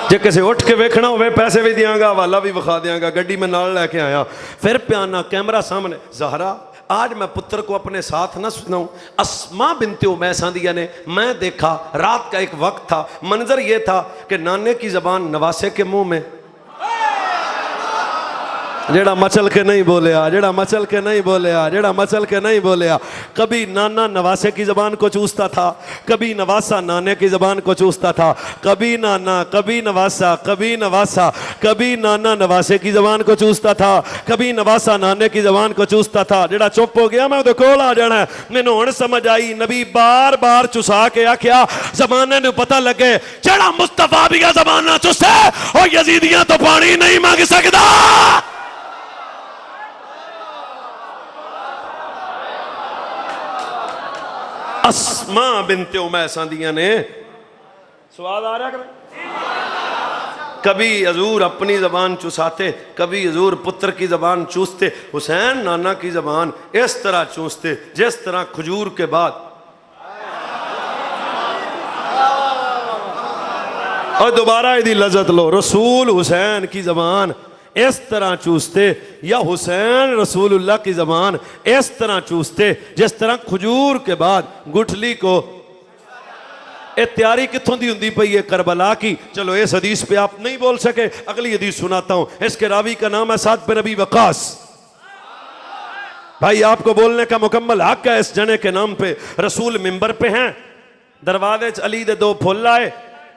جے کسے اٹھ کے ویکھنا ہوئے پیسے بھی دیاں گا, حوالہ بھی بخا دیاں گا, گڈی میں نال لے کے آیا. پھر پیانا کیمرہ سامنے, زہرا آج میں پتر کو اپنے ساتھ نہ سناؤں. اسما بنت امیس آندیاں نے میں دیکھا رات کا ایک وقت تھا, منظر یہ تھا کہ نانے کی زبان نواسے کے منہ میں. جیڑا مچل کے نہیں بولیا, جیڑا مچل کے نہیں بولیا, جیڑا مچل کے نہیں بولیا. کبھی نانا نواسے کی زبان کو چوستا تھا, کبھی نواسا نانے کی زبان کو چوستا تھا. کبھی نانا کبھی نواسا, کبھی نواسا, کبھی نانا نواسے کی زبان کو چوستا تھا, کبھی نواسا نانے کی زبان کو چوستا تھا. جیڑا چپ ہو گیا میں وہ کول آ جانا ہے. مینوں ہن سمجھ آئی نبی بار بار چسا کے آکھیا زمانے نوں پتہ لگے جیڑا مصطفیٰ بھی زبان نہ چسے او یزیدیاں تو پانی نہیں مانگ سکدا. اسما بنت امیس آندیاں نے, سوال آ رہا ہے؟ کبھی حضور اپنی زبان چوساتے, کبھی حضور پتر کی زبان چوستے. حسین نانا کی زبان اس طرح چوستے جس طرح کھجور کے بعد. اور دوبارہ ایدی لذت لو, رسول حسین کی زبان اس طرح چوستے یا حسین رسول اللہ کی زبان اس طرح چوستے جس طرح کھجور کے بعد گٹھلی کو. اے تیاری کتھوں دی ہوندی پئی ہے کربلا کی. چلو اس حدیث پہ آپ نہیں بول سکے, اگلی حدیث سناتا ہوں. اس کے راوی کا نام ہے سعد بن ابی وقاص. بھائی آپ کو بولنے کا مکمل حق ہے اس جنے کے نام پہ. رسول منبر پہ ہیں, دروازے علی دے دو پھول آئے,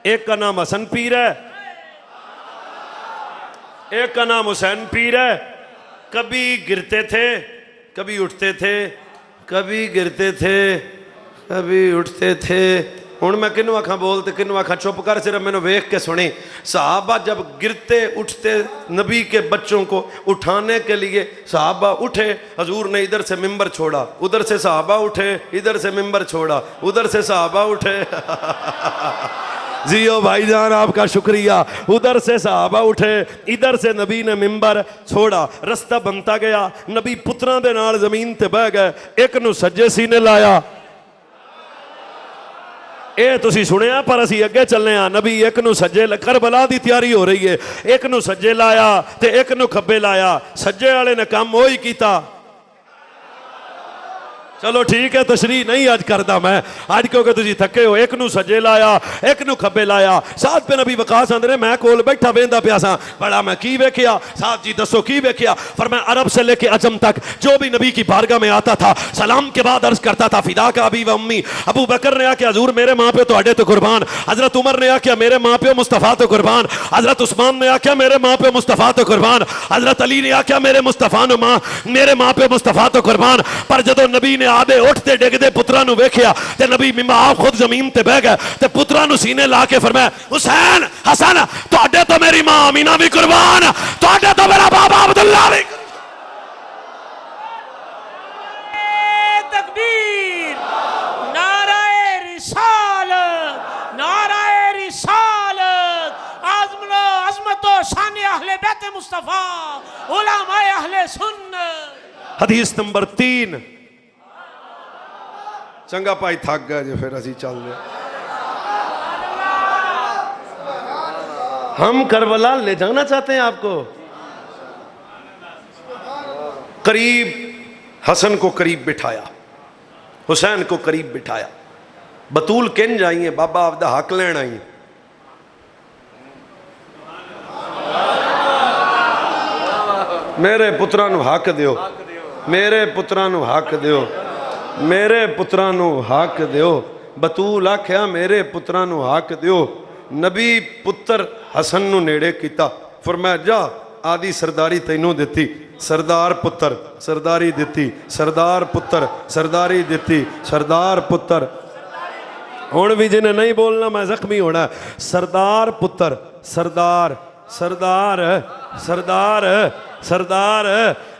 ایک کا نام حسن پیر ہے, ایک کا نام حسین پیر ہے. کبھی گرتے تھے کبھی اٹھتے تھے, کبھی گرتے تھے کبھی اٹھتے تھے. ہن میں کنوں آکھاں بولتے کنوں آکھاں چپ کر, صرف میں نے ویکھ کے سنی. صحابہ جب گرتے اٹھتے نبی کے بچوں کو اٹھانے کے لیے صحابہ اٹھے, حضور نے ادھر سے منبر چھوڑا, ادھر سے صحابہ اٹھے, ادھر سے منبر چھوڑا, ادھر سے صحابہ اٹھے. زیو بھائی جان آپ کا شکریہ. ادھر سے صحابہ اٹھے, ادھر سے نبی نے منبر چھوڑا. رستہ بنتا گیا, نبی پتراں دے نال زمین تے بہ گئے, ایک نو سجے سینے لایا. اے تسی سنیا پر اسی اگے چلنے ہاں. نبی ایک نو سجے, کربلا دی تیاری ہو رہی ہے, ایک نو سجے لایا تے ایک نو کھبے لایا. سجے والے نے کام وہی کیتا. چلو ٹھیک ہے, تشریح نہیں آج کردا میں آج کیونکہ تسی تھکے ہو. ایک نو سجے لایا ایک نو کھبے لایا. سعد بن ابی وقاص اندر میں کول بیٹھا ویندا پیا سا. بڑا میں کی ویکھیا؟ سعد جی دسو کی ویکھیا؟ فرمایا عرب سے لے کے عجم تک جو بھی نبی کی بارگاہ میں آتا تھا سلام کے بعد عرض کرتا تھا فدا کا ابی و امی. ابو بکر نے آکھیا حضور میرے ماں پہ تواڈے تو قربان. حضرت عمر نے آکھیا میرے ماں پہ مصطفیٰ تو قربان. حضرت عثمان نے آکھیا میرے ماں پہ مصطفیٰ تو قربان. حضرت علی نے آکھیا میرے مصطفیٰ نو ماں میرے ماں پہ مصطفیٰ تو قربان. پر جدو نبی نے آدھے اٹھتے ڈگدے پترا نو ویکھیا تے نبی ماں خود زمین تے بہ گئے تے پترا نو سینے لا کے فرمایا حسین حسن تواڈے تو میری ماں آمینہ بھی قربان, تواڈے تو میرا بابا عبداللہ بھی. تکبیر, نعرہ رسالت, نعرہ رسالت. عظمت و شان اہل بیت مصطفیٰ, علماء اہل سنت. حدیث نمبر 3. چنگا پائی تھک گئے جو پھر اسی چل رہے. ہم کربلا لے جانا چاہتے ہیں آپ کو. قریب حسن کو قریب بٹھایا, حسین کو قریب بٹھایا. بطول کنج آئی ہیں بابا آپ دا حق لین آئی ہیں. میرے پتران نو حق دیو, میرے پتران نو حق دیو, میرے پتران نو حق دیو. بطول آکھیا میرے پتران نو حق دیو. نبی پتر حسن نو نیڑے کیتا, فرمایا جا آدھی سرداری تینوں دیتی, سردار پتر سرداری دیتی, سردار پتر سرداری دیتی, سردار پتر. ہون بھی جنہیں نہیں بولنا میں زخمی ہونا ہے. سردار پتر سردار سردار سردار سردار.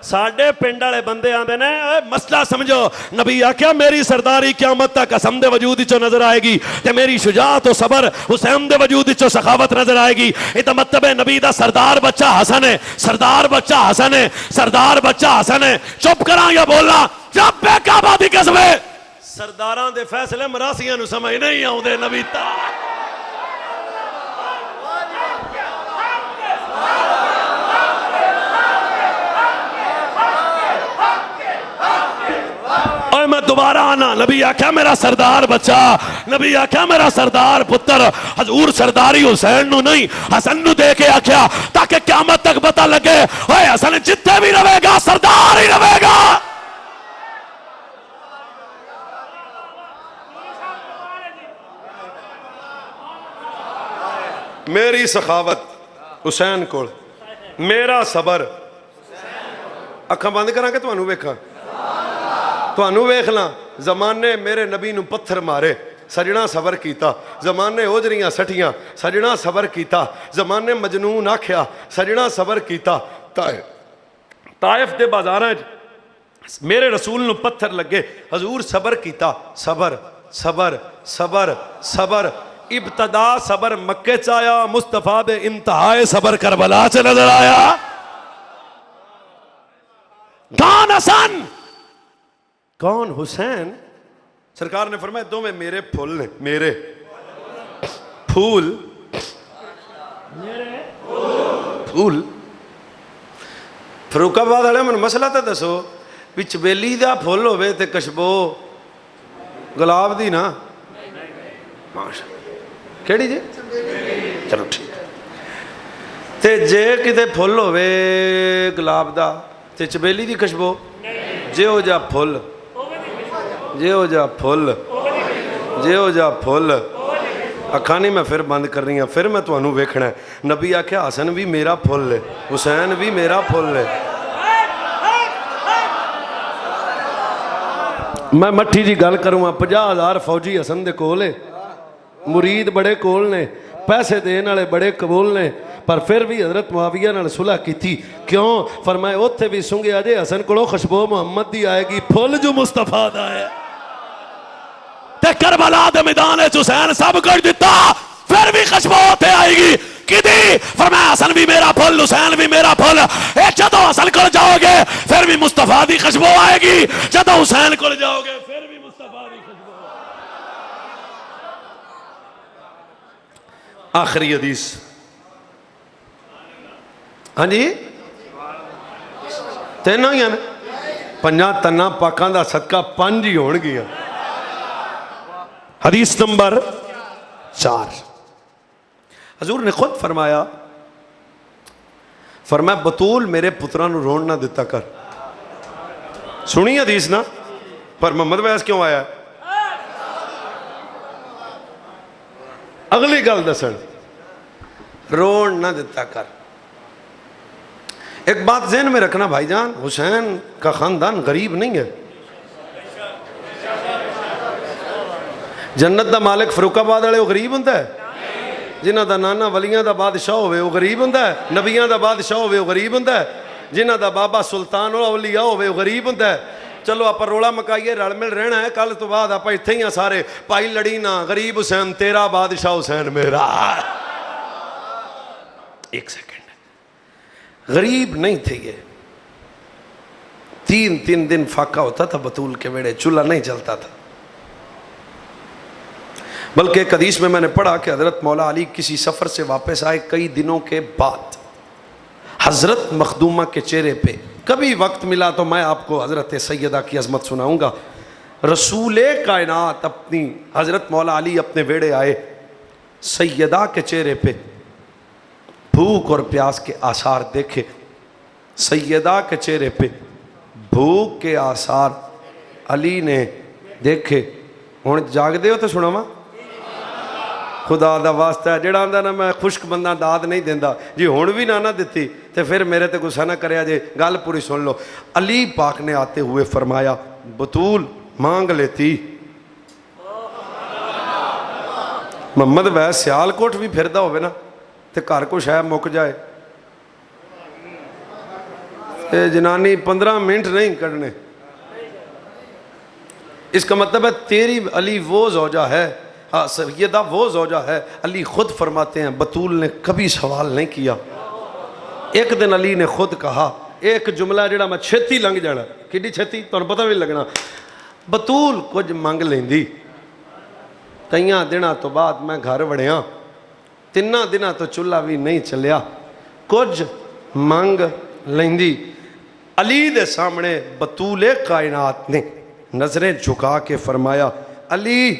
ساڑھے پنڈ والے بندے آندے نے مسئلہ سمجھو. نبی آکھیا میری سرداری قیامت تک حسن دے وجود وچوں نظر آئے گی, تے میری شجاعت و صبر حسین دے وجود وچوں سخاوت نظر آئے گی. یہ مطلب ہے نبی دا سردار بچہ حسن ہے, سردار بچہ حسن ہے, سردار بچہ حسن ہے. چپ کراں یا بولنا؟ چپ بے کعبہ دی قسم. سرداراں دے فیصلے مراسیاں نو سمجھ نہیں آوندے. نبی تا میں دوبارہ آنا. نبی آکھا میرا سردار بچہ, نبی آکھا میرا سردار پتر. حضور سرداری حسین نو نہیں حسن نو دے کے آکھیا تاکہ قیامت تک پتہ لگے اے حسن جتنے بھی رہے گا سردار ہی رہے گا. میری سخاوت حسین کول, میرا صبر. اکھاں بند کراں کہ تانوں ویکھاں, تانوں ویکھ لاں. زمانے میرے نبی نو پتھر مارے, سجنا صبر کیتا. زمانے اوجریاں سٹیاں, سجنا صبر کیتا. زمانے مجنون آکھیا, سجنا صبر کیتا. طائف دے بازاراں میرے رسول نو پتھر لگے, حضور صبر کیتا. صبر صبر صبر صبر. ابتدا صبر مکے چایا, مصطفیٰ دے انتہائے صبر کربلا سے نظر آیا. کون حسن کون حسین؟ سرکار نے فرمایا دو میں میرے پھول نے, میرے پھول, پھول. فروخ آباد والے من مسئلہ تو دسو بھی چبیلی دا پھول ہوئے تے کشبو گلاب دی نا, ماشاء کیڑی جی, چلو ٹھیک. تے جے کتے پھول ہوئے گلاب دا تے چبیلی دی کشبو, جے ہو جا پھول, جے ہو جا پھول, جے ہو جا پھول. اکھانی میں پھر بند کر رہی ہیں, پھر میں تو انہوں ویکھنا ہے. نبی آکھیا حسن بھی میرا پھول ہے, حسین بھی میرا پھول ہے. میں مٹھی جی گل کروں گا, 50,000 فوجی حسن دے کول ہے, مرید بڑے کول نے, پیسے دین والے بڑے قبول نے, پر پھر بھی حضرت معاویہ نال صلح کی تھی. کیوں؟ فرمائے اوتھے بھی سنگیا جے حسن کولو خوشبو محمد دی آئے گی, پھول جو مصطفیٰ دا ہے. تے کربلا دے میدان حسین سب کچھ دیتا, پھر بھی خوشبو اوتھے آئے گی. کدی؟ فرمایا حسن بھی میرا پھول, حسین بھی میرا پھول. اے جدو حسن کول جاؤ گے پھر بھی مصطفیٰ دی خوشبو آئے گی, جدو حسین کول جاؤ گے پھر بھی مصطفیٰ دی خوشبو. آخری حدیث. ہاں جی تینوں ہی ہیں, پنجاں تنہ پاکاں دا صدقہ 5 ہی ہون گیا. حدیث نمبر 4. حضور نے خود فرمایا, فرمایا بطول میرے پتران نو رون نہ دیتا کر. سنی حدیث نا, پر محمد ویس کیوں آیا؟ اگلی گل دسن, رون نہ دیتا کر. ایک بات ذہن میں رکھنا بھائی جان, حسین کا خاندان غریب نہیں ہے. جنت دا مالک فروخ آباد والے وہ غریب ہوندا ہے, جنہ دا نانا ولیاں دا بادشاہ ہوئے وہ غریب ہوندا ہے, نبیاں دا بادشاہ ہوئے وہ غریب ہوندا ہے, جنہ دا بابا سلطان اولیاء ہوئے وہ غریب ہوندا ہے. چلو آپ رولا مکائیے, رل مل رہنا ہے, کل تو بعد آپ اتھے ہی ہیں سارے, پائی لڑی نہ, غریب حسین تیرا, بادشاہ حسین میرا. ایک سیکنڈ, غریب نہیں تھے یہ. 3 دن فاقہ ہوتا تھا بطول کے ویڑے, چولہا نہیں چلتا تھا. بلکہ ایک حدیث میں نے پڑھا کہ حضرت مولا علی کسی سفر سے واپس آئے, کئی دنوں کے بعد حضرت مخدومہ کے چہرے پہ, کبھی وقت ملا تو میں آپ کو حضرت سیدہ کی عظمت سناؤں گا, رسول کائنات اپنی حضرت مولا علی اپنے ویڑے آئے، سیدہ کے چہرے پہ بھوک اور پیاس کے آثار دیکھے، سیدہ کے چہرے پہ بھوک کے آثار علی نے دیکھے۔ ہن جاگ دے ہو تو سناواں؟ خدا دا واسطہ ہے، جڑا آندا نا میں خشک بندہ داد نہیں دیندا، جی ہن بھی نہ دتی تے پھر میرے تے غصہ نہ کریا جے، گل پوری سن لو۔ علی پاک نے آتے ہوئے فرمایا بطول مانگ لیتی۔ محمد ویس سیال کوٹ بھی پھردا ہوئے نا تے گھر کو شاید مک جائے، اے جنانی 15 منٹ نہیں کڑنے، اس کا مطلب ہے تیری علی وہ زوجہ ہے، سیدہ وہ زوجہ ہے۔ علی خود فرماتے ہیں بطول نے کبھی سوال نہیں کیا۔ ایک دن علی نے خود کہا ایک جملہ جڑا میں چھتی لنگ جانا، کڈی چھتی تو پتہ بھی لگنا، بطول کچھ منگ لیندی، کئیاں دنوں تو بعد میں گھر وڑیاں، 3 دنوں تو چولہا بھی نہیں چلیا، کچھ منگ لیندی۔ علی دے سامنے بطول کائنات نے نظریں جھکا کے فرمایا علی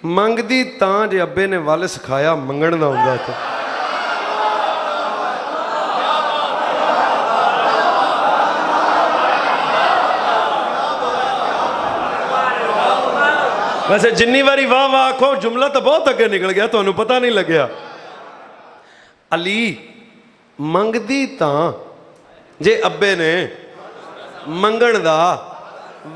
منگ دی تاں جے ابے نے والے سکھایا منگن دا ہوندا تھا۔ ویسے جنی واری واہ واہ آکھو جملہ تو بہت اگے نکل گیا، تو انہوں پتہ نہیں لگیا۔ علی منگ دی تاں جے ابے نے منگن دا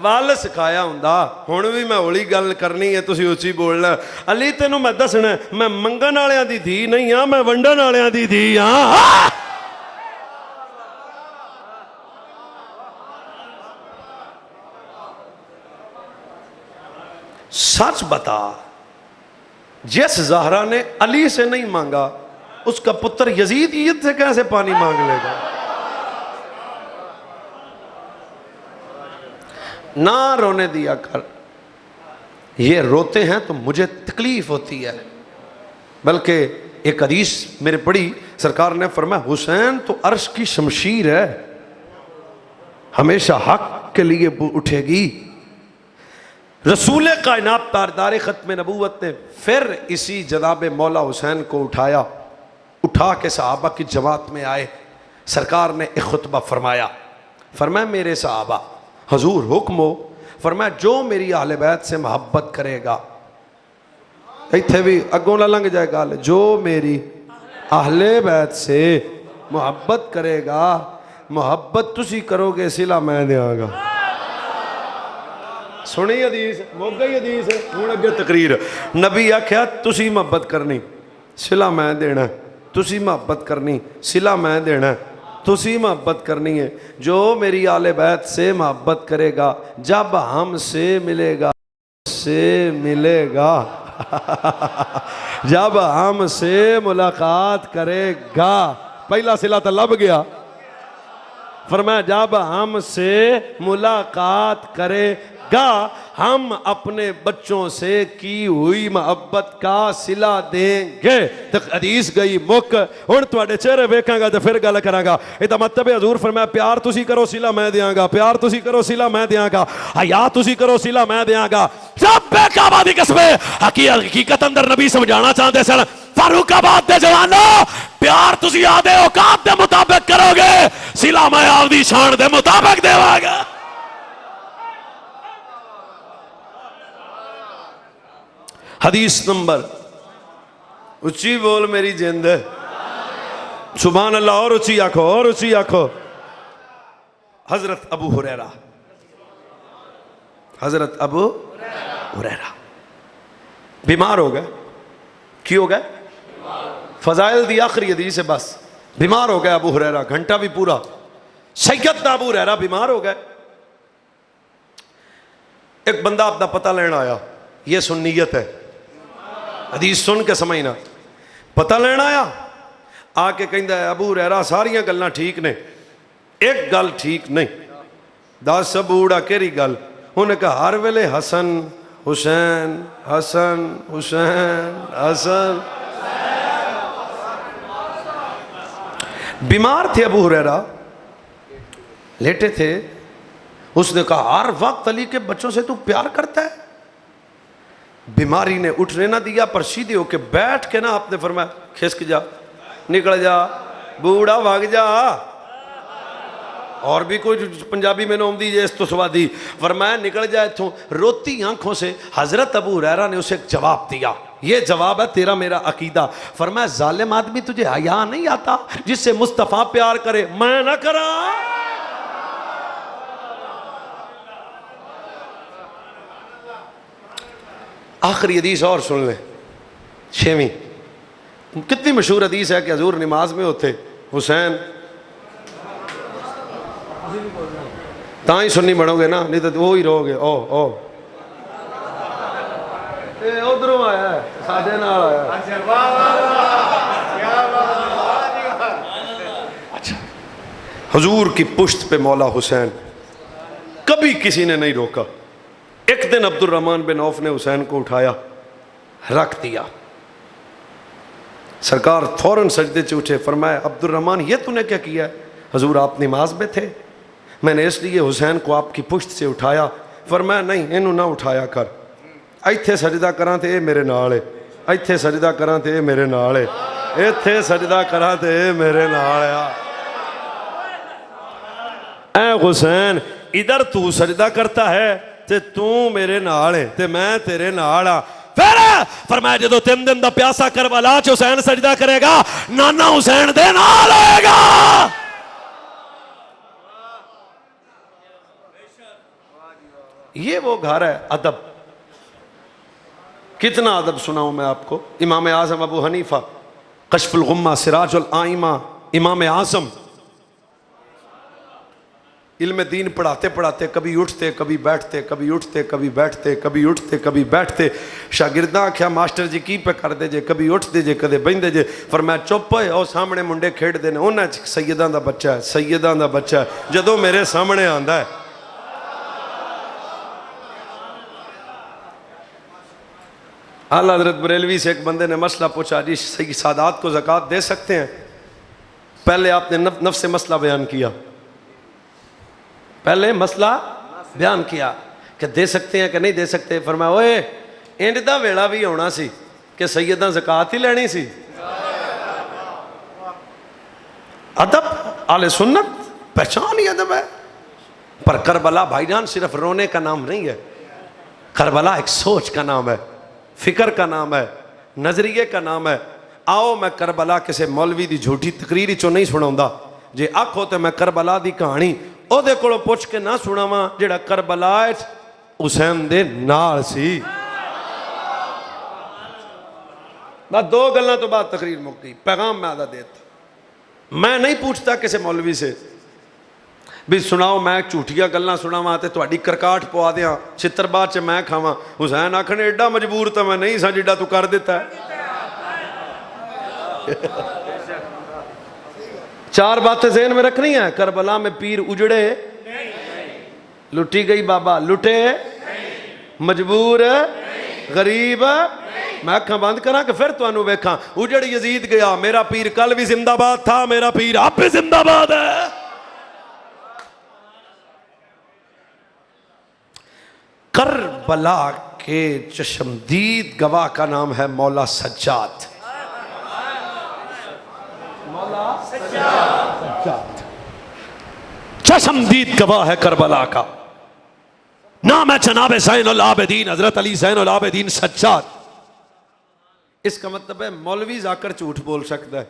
وال سکھایا ہوندا۔ ہن بھی میں ہولی گل کرنی ہے، تسی اچھی بولنا۔ علی تینوں میں دسنا میں منگن والیاں دی دھی نہیں ہاں، میں ونڈن والیاں دی دھی ہاں۔ سچ بتا، جس زہرا نے علی سے نہیں مانگا اس کا پتر یزید سے کیسے پانی مانگ لے گا؟ نہ رونے دیا کر، یہ روتے ہیں تو مجھے تکلیف ہوتی ہے۔ بلکہ ایک حدیث میرے پڑھی، سرکار نے فرمایا حسین تو عرش کی شمشیر ہے، ہمیشہ حق کے لیے اٹھے گی۔ رسول کائنات تاجدار ختم نبوت نے پھر اسی جناب مولا حسین کو اٹھا کے صحابہ کی جماعت میں آئے۔ سرکار نے ایک خطبہ فرمایا میرے صحابہ، حضور حکم ہو، فرمایا جو میری اہل بیت سے محبت کرے گا، ایتھے بھی اگوں نہ لنگ جائے گا، جو میری اہل بیت سے محبت کرے گا، محبت تسی کرو گے صلہ میں دیاں گا۔ سنی حدیث موگ گئی حدیث ہوں اگے تقریر۔ نبی آکھیا تسی محبت کرنی صلہ میں دینا، تسی محبت کرنی صلہ میں دینا، تسی محبت کرنی ہے۔ جو میری آل بیت سے محبت کرے گا، جب ہم سے ملے گا جب ہم سے ملاقات کرے گا، پہلا صلہ تو لب گیا، فرمایا جب ہم سے ملاقات کرے گا ہم اپنے بچوں سے کی ہوئی محبت کا صلہ دیں گے۔ تو حدیث گئی مک، ہن تواڈے چہرے ویکھاں گا تے پھر گل کراں گا۔ اے دا مطلب ہے حضور فرمایا پیار تسی کرو صلہ میں دیاں گا، پیار تسی کرو صلہ میں دیاں گا، حیا تسی کرو صلہ میں دیاں گا۔ رب کعبہ دی قسم حقیقت اندر نبی سمجھانا چاہتے سن فاروق آباد دے جوانو، پیار تسی آدھے اوقات دے مطابق کرو گے، صلہ میں آدھی شان دے مطابق دیواں گا۔ حدیث نمبر اچھی بول میری جند، سبحان اللہ، اور اچھی آنکھو، اور اچھی آنکھو۔ حضرت ابو ہریرہ بیمار ہو گئے۔ کیوں ہو گئے؟ فضائل دی آخری حدیث ہے بس۔ بیمار ہو گئے ابو ہریرہ، گھنٹہ بھی پورا سیدنا ابو ہریرہ بیمار ہو گئے۔ ایک بندہ اپنا پتہ لینا آیا، یہ سنیت ہے، حدیث سن کے سمجھنا، پتہ لینا آیا، آ کے کہندا ہے ابو ہریرہ ساریاں گلاں ٹھیک نے، ایک گل ٹھیک نہیں۔ دس ابوڑا کیری گل؟ انہیں کہا ہر ویلے حسن حسین حسن حسین حسن۔ بیمار تھے ابو ہریرہ، لیٹے تھے، اس نے کہا ہر وقت علی کے بچوں سے تو پیار کرتا ہے؟ بیماری نے اٹھنے نہ دیا پر سیدھے ہو کے بیٹھ کے نا آپ نے فرمایا کھسک جا، نکل جا، بوڑھا بھاگ جا. اور بھی کوئی پنجابی میں نوم دیجئے اس تو سوادی، فرمایا نکل جائے تھوں. روتی آنکھوں سے حضرت ابو ہریرہ نے اسے ایک جواب دیا، یہ جواب ہے تیرا میرا عقیدہ. فرمایا ظالم آدمی تجھے حیا نہیں آتا جس سے مصطفیٰ پیار کرے میں نہ کرا؟ آخری حدیث اور سن لیں، 6ویں. کتنی مشہور حدیث ہے کہ حضور نماز میں ہوتے، حسین تاں ہی سننی بڑھو گے نا، نہیں تو وہ ہی رہو گے. ادھروں آیا ہے ساڈے نال آیا ہے. اچھا، حضور کی پشت پہ مولا حسین، کبھی کسی نے نہیں روکا. ایک دن عبد الرحمن بن عوف نے حسین کو اٹھایا، رکھ دیا. سرکار فوراً سجدے سے اٹھے، فرمایا عبد الرحمن یہ تو نے کیا کیا ہے؟ حضور آپ نماز میں تھے، میں نے اس لیے حسین کو آپ کی پشت سے اٹھایا. فرمایا نہیں انہوں نہ اٹھایا کر، ایتھے سجدہ کراں تے اے میرے نال ہے، ایتھے سجدہ کراں تے اے میرے نال ہے، ایتھے سجدہ کراں تے اے میرے نال ہے. اے حسین ادھر تو سجدہ کرتا ہے تے تو میرے نال ہے تے میں تیرے نال ہاں. پھر فرمایا جدو 3 دن دا پیاسا کربلا چ حسین سجدہ کرے گا نانا حسین دے نال ہوئے گا. یہ وہ گھر ہے ادب. کتنا ادب سناؤں میں آپ کو. امام اعظم ابو حنیفہ، کشف الغمہ، سراج الائمہ، امام اعظم علم دین پڑھاتے پڑھاتے کبھی اٹھتے کبھی بیٹھتے، کبھی اٹھتے کبھی بیٹھتے، کبھی اٹھتے کبھی بیٹھتے. شاگرداں آکھیا ماسٹر جی کی پہ کر دے جے، کبھی اٹھ دے جے کدے بہندے جے. فرمایا چپ ہوئے، او سامنے منڈے کھیڑ دے نے، انہاں سیداں دا بچہ ہے، سیداں دا بچہ ہے. جدوں میرے سامنے آندا ہے اعلیٰ حضرت بریلوی سے ایک بندے نے مسئلہ پوچھا، جی سید سادات کو زکوٰۃ دے سکتے ہیں؟ پہلے آپ نے نفس مسئلہ بیان کیا، پہلے مسئلہ بیان کیا کہ دے سکتے ہیں کہ نہیں دے سکتے. فرمایا اوئے اینڈ دا ویلا بھی ہونا سی کہ سیداں زکوٰۃ ہی لینی سی. ادب اہل سنت پہچان ہی ادب ہے. پر کربلا بھائی جان صرف رونے کا نام نہیں ہے، کربلا ایک سوچ کا نام ہے، فکر کا نام ہے، نظریے کا نام ہے. آؤ میں کربلا کسے مولوی دی جھوٹی تقریر چوں نہیں سناؤندا. جے آکھو تے میں کربلا دی کہانی او دے کولوں پوچھ کے نہ سناواں جڑا کربلا حسین دے نال سی. بس 2 گلاں تو بعد تقریر مک گئی. پیغام میں آدھا دیتا، میں نہیں پوچھتا کسے مولوی سے بھی سناؤ میں جھوٹیاں گلاں سناواں تے تہاڈی کرکاٹ پوا دیاں چھتر بعد چ میں کھاواں. حسین آکھنے ایڈا مجبور تو میں نہیں سا جڈا تو کر دیتا ہے. 4 باتیں ذہن میں رکھنی ہیں. کربلا میں پیر اجڑے، لٹی گئی بابا لٹے، مجبور، غریب. میں اکھاں بند کراں کہ پھر تانوں ویکھاں. اجڑ یزید گیا، میرا پیر کل بھی زندہ باد تھا، میرا پیر اب بھی زندہ باد ہے. کربلا کے چشمدید گواہ کا نام ہے مولا سجاد. مولا سجاد چشمدید گواہ ہے کربلا کا. نام ہے جناب زین العابدین حضرت علی زین العابدین سجاد. اس کا مطلب ہے مولوی جا کر جھوٹ بول سکتا ہے.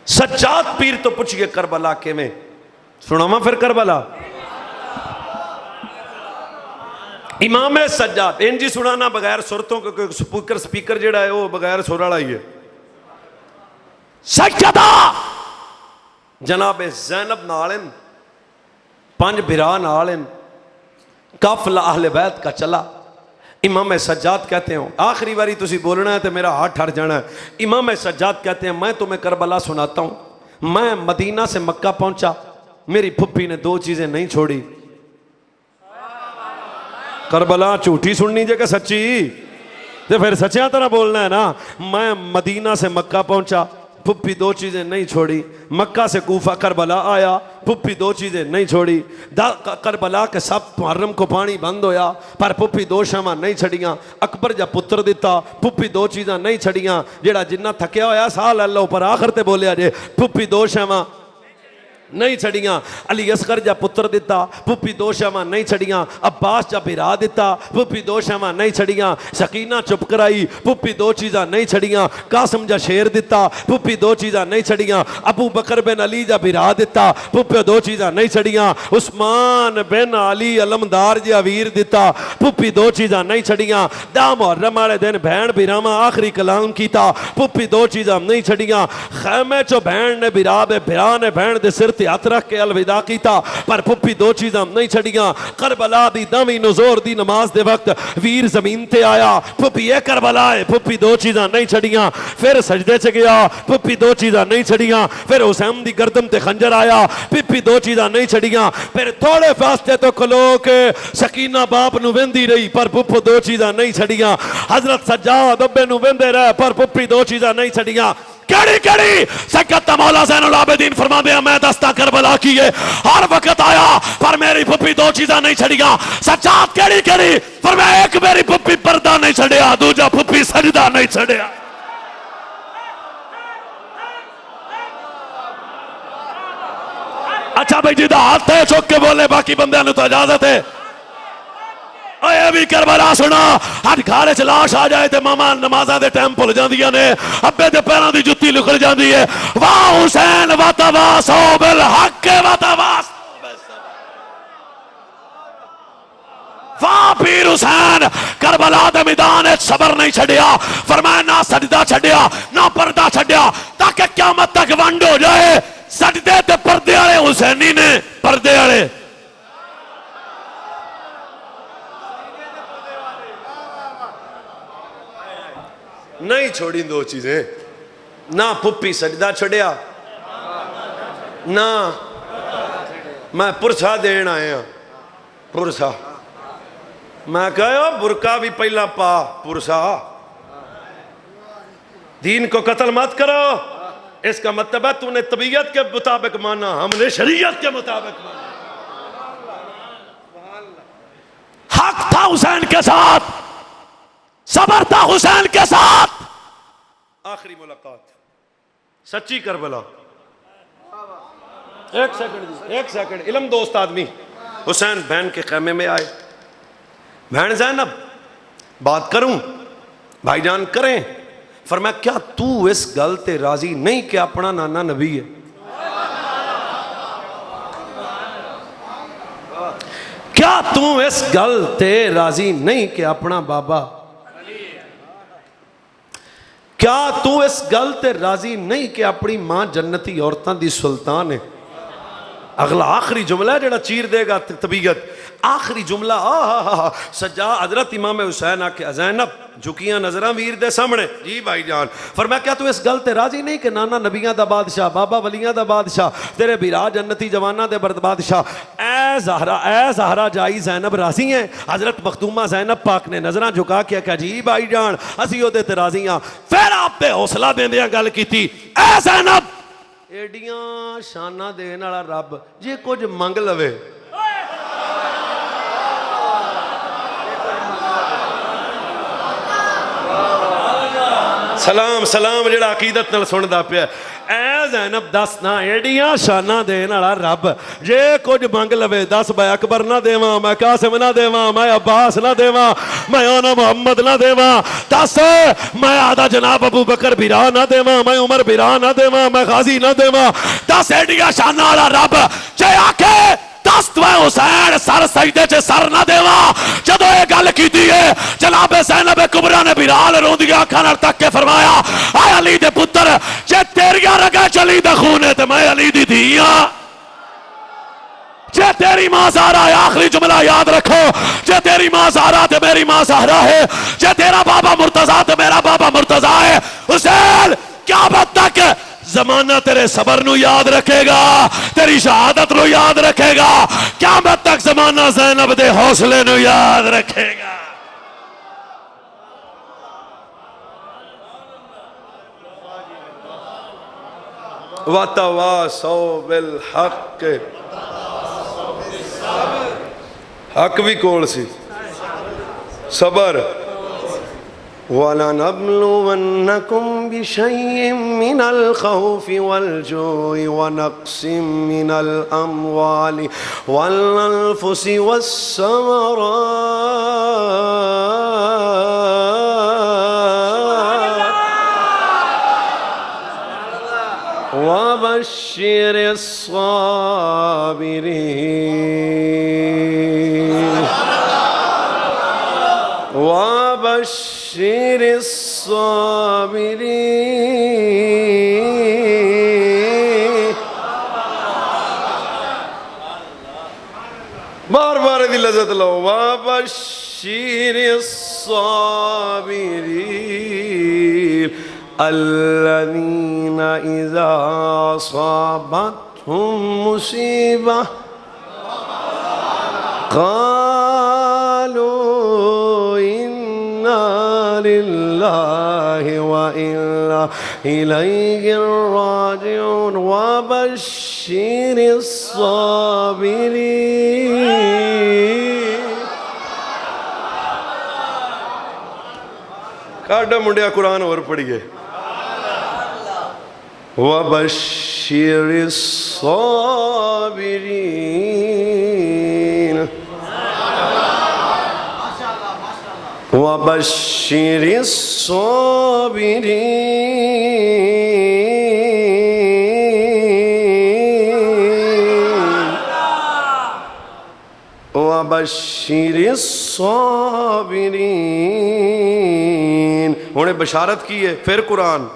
سجاد پیر تو پوچھئے کربلا کے میں سناواں پھر کربلا. امام سجاد انجی سنانا بغیر سرتوں کے سپیکر جڑا ہے وہ بغیر سر والا ہی ہے. سجدہ جناب زینب نالن 5 بھرا نالن قافلہ اہل بیت کا چلا. امام سجاد کہتے ہیں آخری باری تسی بولنا ہے تو میرا ہاتھ ٹھڑ جانا ہے. امام سجاد کہتے ہیں میں تمہیں کربلا سناتا ہوں. میں مدینہ سے مکہ پہنچا، میری پھپھی نے 2 چیزیں نہیں چھوڑی. کربلا جھوٹی سننی جے کہ سچی؟ تو پھر سچیاں طرح بولنا ہے نا. میں مدینہ سے مکہ پہنچا، پھپھی دو چیزیں نہیں چھوڑی. مکہ سے کوفہ کربلا آیا, پھپھی دو چیزیں نہیں چھوڑی. کربلا کے سب محرم کو پانی بند ہویا پر پھپھی دو شاماں نہیں چھڑیاں. اکبر جا پتر دیتا, پھپھی دو چیزاں نہیں چھڑیاں. جیڑا جنہ تھکیا ہویا سال اللہ پر آخر تے بولیا جے پھپھی دو شاماں نہیں چھڑیاں. علی اصغر جا پتر دیتا, پھپھی دو شاماں نہیں چھڑیاں. عباس جا بھرا دیتا, پھپھی دو شاماں نہیں چھڑیاں. سکینہ چپ کرائی, پھپھی دو چیزاں نہیں چھڑیاں. قاسم جا شیر دیتا, پھپھی دو چیزاں نہیں چھڑیاں. ابو بکر بن علی جا بھرا دیتا, پھپھی دو چیزاں نہیں چھڑیاں. عثمان بن علی علمدار جا ویر دیتا, پھپھی دو چیزاں نہیں چھڑیاں. دا محرم والے دن بہن بھراواں آخری کلام کیتا, پھپھی دو چیزاں نہیں چھڑیاں. خیمے چو بہن نے بھرا نے بہن دے سر ہاتھ رکھ کے الوداع کیتا پر پھپھی دو چیزاں نہیں چھڑیاں. کربلا دی دمی نزور دی نماز دے وقت ویر زمین تے آیا, پھپھی اے کربلا ہے, پھپھی دو چیزاں نہیں چھڑیاں. پھر سجدے چ گیا, پھپھی دو چیزاں نہیں چھڑیاں. پھر حسین دی گردن تے خنجر آیا, پھپھی دو چیزاں نہیں چھڑیاں. پھر تھوڑے فاصلے تو کھلو کے سکینہ باپ نو ویندی رہی پر پھپھی دو چیزاں نہیں چھڑیاں. حضرت سجاد ابے نو ویندے رہے پر پھپھی دو چیزاں نہیں چھڑیاں. کیڑی کیڑی سکت مولا زین العابدین فرما دیا میں دستہ کربلا کیے ہر وقت آیا پر میری پھپھی دو چیزاں نہیں چھڑیاں. سجاد کیڑی کیڑی فرمایا ایک میری پھپھی پردہ نہیں چھڑیا, دوجا پھپھی سجدہ نہیں چھڑیا. اچھا بھائی جی دا ہاتھ ہے چوک کے بولے, باقی بندے نے تو اجازت ہے. اے بھی کربلا سنا, ہر گھر چ لاش آ جائے تے ماما نمازاں دے ٹائم بھول جاندیاں نے, ابے دے پیراں دی جُتی لکھڑ جاندی ہے. واہ حسین وتواصوا بالحق وتواصوا بالصبر. واہ پیر حسین کربلا دے میدان وچ صبر نہیں چھڈیا, فرمایا نہ سجدہ چھڈیا نہ پردہ چھڈیا تاکہ قیامت تک ونڈ ہو جائے. سجدے تے پردے والے حسینی نے, پردے والے نہیں چھوڑی دو چیزیں. نہ پھپھی سجدہ چھڑیا, نہ میں پرسا دین آیا. پرسا میں کہا برقع بھی پہلا پا, پرسا دین کو قتل مت کرو. اس کا مطلب ہے تو نے طبیعت کے مطابق مانا, ہم نے شریعت کے مطابق مانا. حق تھا حسین کے ساتھ, صبر تھا حسین کے ساتھ. آخری ملاقات سچی کربلا. ایک سیکنڈ علم دوست آدمی حسین بہن کے خیمے میں آئے. بہن زینب بات کروں, بھائی جان کریں. فرمایا کیا تو اس گل تے راضی نہیں کہ اپنا نانا نبی ہے؟ کیا تو اس گل تے راضی نہیں کہ اپنا بابا, کیا تو اس گل تے راضی نہیں کہ اپنی ماں جنتی عورتاں دی سلطان ہے؟ اگلا آخری جملہ ہے جڑا چیر دے گا طبیعت. آخری جملہ سجا حضرت امام حسین آکے زینب جھکیاں نظراں ویر دے سامنے. جی بھائی جان. فرمایا کیا تو اس گل تے راضی نہیں کہ نانا نبیاں دا بادشاہ, بابا ولیاں دا بادشاہ, تیرے بھرا جنتی جواناں دے برد بادشاہ اے زہرا جائی زینب راضی ہیں؟ حضرت مخدومہ زینب پاک نے نظراں جھکا کے کہا جی بھائی جان اسی او دے تے راضی ہاں. پھر آپ پہ حوصلہ دیندیاں گل کیتی, اے زینب ایڈیاں شانہ دین والا رب جے کچھ منگ لوے. سلام سلام جڑا عقیدت نال سندا پیا. اے زینب دس نا ایڈیاں شانہ دین والا رب جے کچھ منگ لوے دس میں اکبر نہ دیواں, میں قاسم نہ دیواں, میں عباس نہ دیواں, میں آنا محمد نہ دیواں, دس میں آدھا جناب ابو بکر بھرا نہ دیواں, میں عمر بھرا نہ دیواں, میں غازی نہ دیواں. دس ایڈیاں شانہ والا رب جے آکے دس تو حسین سر سجدے چے سر نہ دیواں. جدو یہ گل کیتی ہے جناب زینب کبریٰ نے بلال روندیاں اکھاں نال تک کے فرمایا اے علی دے پتر جے تیریاں رگاں چلی دا خون ہے تے میں علی دی دھیاں. جے تیری ماں زہرا ہے, آخری جملہ یاد رکھو, جے تیری ماں زہرا تے میری ماں زہرا ہے, جے تیرا بابا مرتضیٰ تے میرا بابا مرتضیٰ ہے. حسین قیامت تک زمانہ تیرے صبر نو یاد رکھے گا, تیری شہادت نو یاد رکھے گا, قیامت تک زمانہ زینب دے حوصلے نو یاد رکھے گا. وَتَوَاصَوْا بِالْحَقِّ حق بھی کول سی صبر وَلَنَبْلُوَنَّكُمْ بِشَيْءٍ مِّنَ الْخَوْفِ وَالْجُوعِ وَنَقْصٍ مِّنَ الْأَمْوَالِ وَالْأَنفُسِ وَالثَّمَرَاتِ وَبَشِّرِ الصَّابِرِينَ وَبَشِّرِ الصَّابِرِينَ بار بار دی لذت لو وَبَشِّرِ الصَّابِرِينَ الَّذِينَ إِذَا أَصَابَتْهُمْ مُصِيبَةٌ قالوا إنا لله وإنا إليه راجعون وبشر الصابرين کاڈا منڈیا قرآن اور پڑھئے وبشر الصابرين وبشر الصابرين وبشر الصابرين انہیں بشارت کی ہے پھر قرآن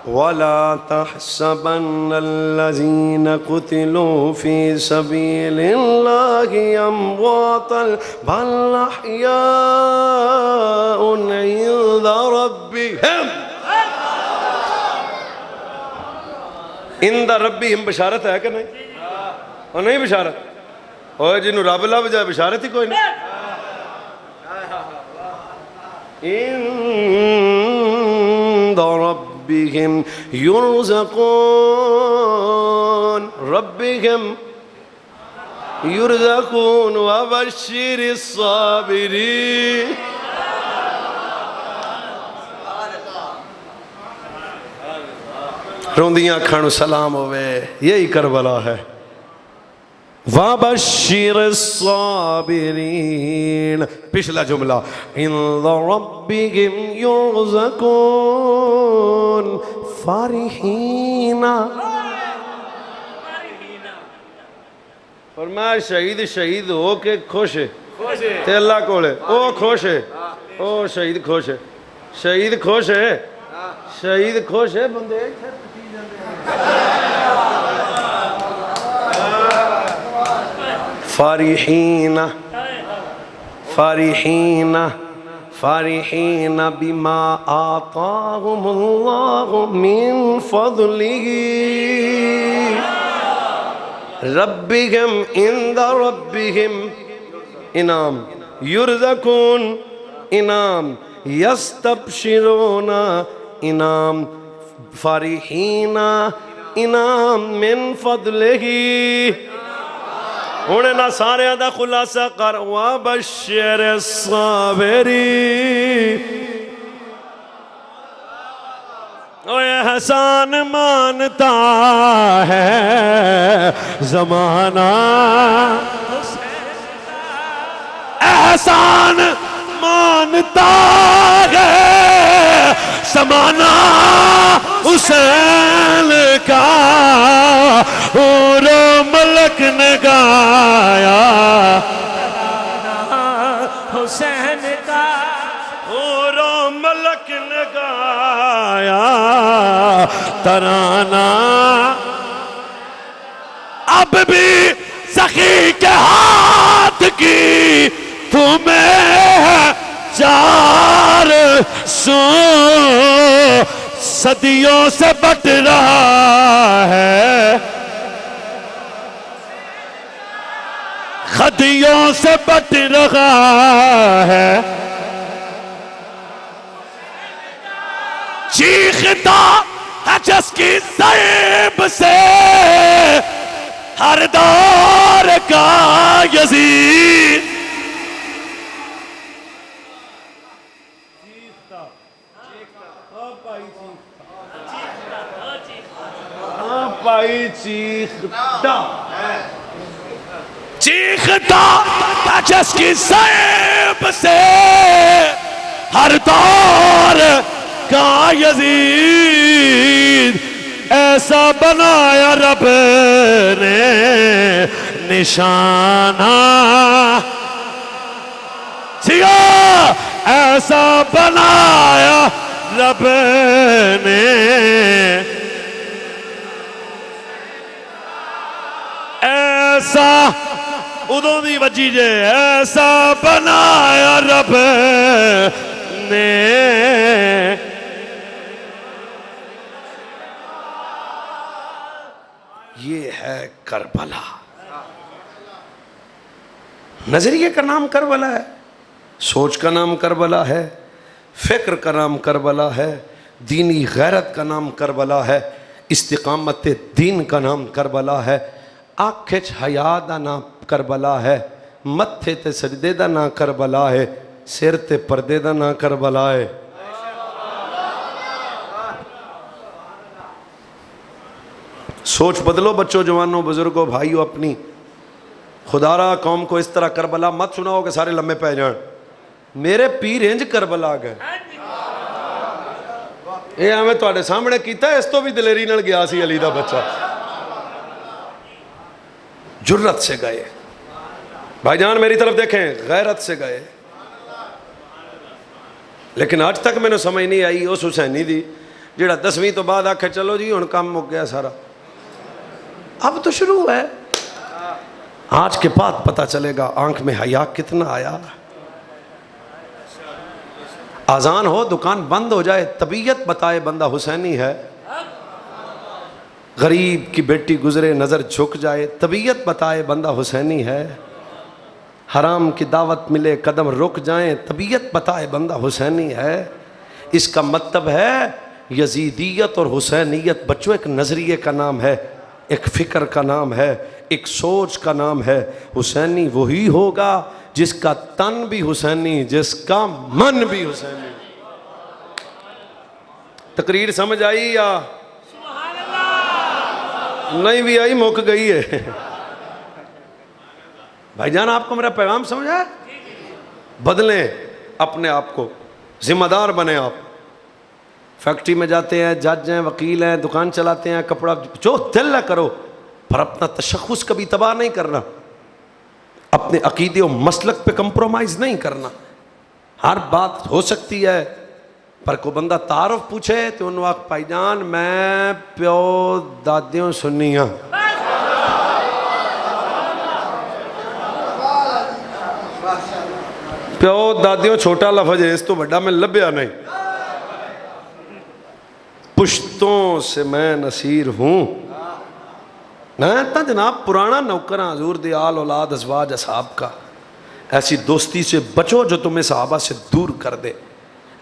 وَلَا تَحْسَبَنَّ الَّذِينَ قُتِلُوا فِي سَبِيلِ اللَّهِ أَمْوَاتًا بَلْ أَحْيَاءٌ عِندَ رَبِّهِمْ عند ربهم بشارت ہے کہ نہیں اور نہیں بشارت اور جنہوں رب اللہ بجائے بشارت ہی کوئی نہیں عند ربهم يرزقون ربهم يرزقون وبشر الصابرين روندیاں کھانو سلام ہوئے یہی کربلا ہے وَبَشِّرِ الصَّابِرِينَ پچھلا جملہ عِنْدَ رَبِّهِمْ يُرْزَقُونَ فَارِحِينَ فرمایا شہید شہید ہو کے خوش ہے تے اللہ کولے او خوش ہے او شہید خوش ہے شہید خوش ہے شہید خوش ہے بندے فارحین فارحین فارحین بما آتاهم اللہ من فضلہ ربهم عند ربهم انعام یرزقون انعام یستبشرون انعام فارحین انعام من فضلہ انہیں نہ سارے دا خلاصہ کر وَبَشِّرِ الصَّابِرِينَ وہ احسان مانتا ہے زمانہ احسان مانتا ہے زمانہ حسین کا اور ملک نے گایا حسین کا اور ملک نے گایا ترانہ اب بھی سخی کے ہاتھ کی تمہیں چار سو صدیوں سے بٹ رہا ہے خدیوں سے بٹ رہا ہے چیختا جس کی ضیب سے ہر دور کا یزید پائی چیختا چیختا جس کی ضیب سے ہر دور کا یزید ایسا بنایا رب نے نشانہ سیا ایسا بنایا رب نے ایسا ادوں دی وجی جے ایسا بنایا رب نے یہ ہے کربلا نظریے کا نام کربلا ہے سوچ کا نام کربلا ہے فکر کا نام کربلا ہے دینی غیرت کا نام کربلا ہے استقامت دین کا نام کربلا ہے آنکھچ حیا دا نام کربلا ہے متھے تے سجدے دا نام کربلا ہے سر تے پردے دا نام کربلا ہے سوچ بدلو بچوں جوانوں بزرگوں بھائیوں اپنی خدا را قوم کو اس طرح کربلا مت سناؤ کہ سارے لمحے پہ جان میرے پیر انج کربلا گئے یہ ہمیں تواڈے سامنے کیتا ہے اس تو بھی دلیری نال گیا سی علی دا بچہ جرت سے گئے بھائی جان میری طرف دیکھیں غیرت سے گئے لیکن آج تک میں نے سمجھ نہیں آئی اس حسینی دی جڑا 10ویں تو بعد آکھے چلو جی ہن کام مک گیا سارا اب تو شروع ہے آج کے بعد پتہ چلے گا آنکھ میں حیا کتنا آیا آزان ہو دکان بند ہو جائے طبیعت بتائے بندہ حسینی ہے غریب کی بیٹی گزرے نظر جھک جائے طبیعت بتائے بندہ حسینی ہے حرام کی دعوت ملے قدم رک جائیں طبیعت بتائے بندہ حسینی ہے اس کا مطلب ہے یزیدیت اور حسینیت بچوں ایک نظریے کا نام ہے ایک فکر کا نام ہے ایک سوچ کا نام ہے حسینی وہی ہوگا جس کا تن بھی حسینی جس کا من بھی حسینی تقریر سمجھ آئی یا نہیں بھی آئی موک گئی ہے بھائی جان آپ کو میرا پیغام سمجھا ہے بدلیں اپنے آپ کو ذمہ دار بنیں آپ فیکٹری میں جاتے ہیں جج ہیں وکیل ہیں دکان چلاتے ہیں کپڑا جو دل نہ کرو پر اپنا تشخص کبھی تباہ نہیں کرنا اپنے عقیدے و مسلک پہ کمپرومائز نہیں کرنا ہر بات ہو سکتی ہے پر کو بندہ تعارف پوچھے تو انہوں وقت بھائی جان میں پیو دادیوں سنی ہاں پیو دادیوں چھوٹا لفظ ہے اس تو بڑا میں لبیا نہیں پشتوں سے میں نصیر ہوں میں تا جناب پرانا نوکر ہاں حضور دی آل اولاد ازواج اصحاب کا ایسی دوستی سے بچو جو تمہیں صحابہ سے دور کر دے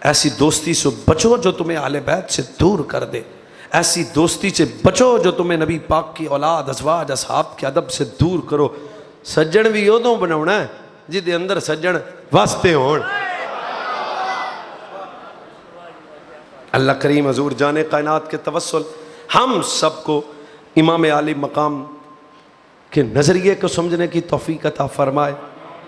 ایسی دوستی سے بچو جو تمہیں اہل بیت سے دور کر دے ایسی دوستی سے بچو جو تمہیں نبی پاک کی اولاد ازواج اصحاب کے ادب سے دور کرو سجن بھی یودوں بناونا ہے جی دے اندر سجن واسطے ہون اللہ کریم حضور جانے کائنات کے توسل ہم سب کو امام عالی مقام کے نظریے کو سمجھنے کی توفیق عطا فرمائے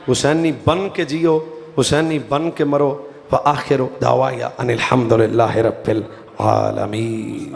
حسینی بن کے جیو حسینی بن کے مرو وآخر دعوایا ان الحمدللہ رب العالمین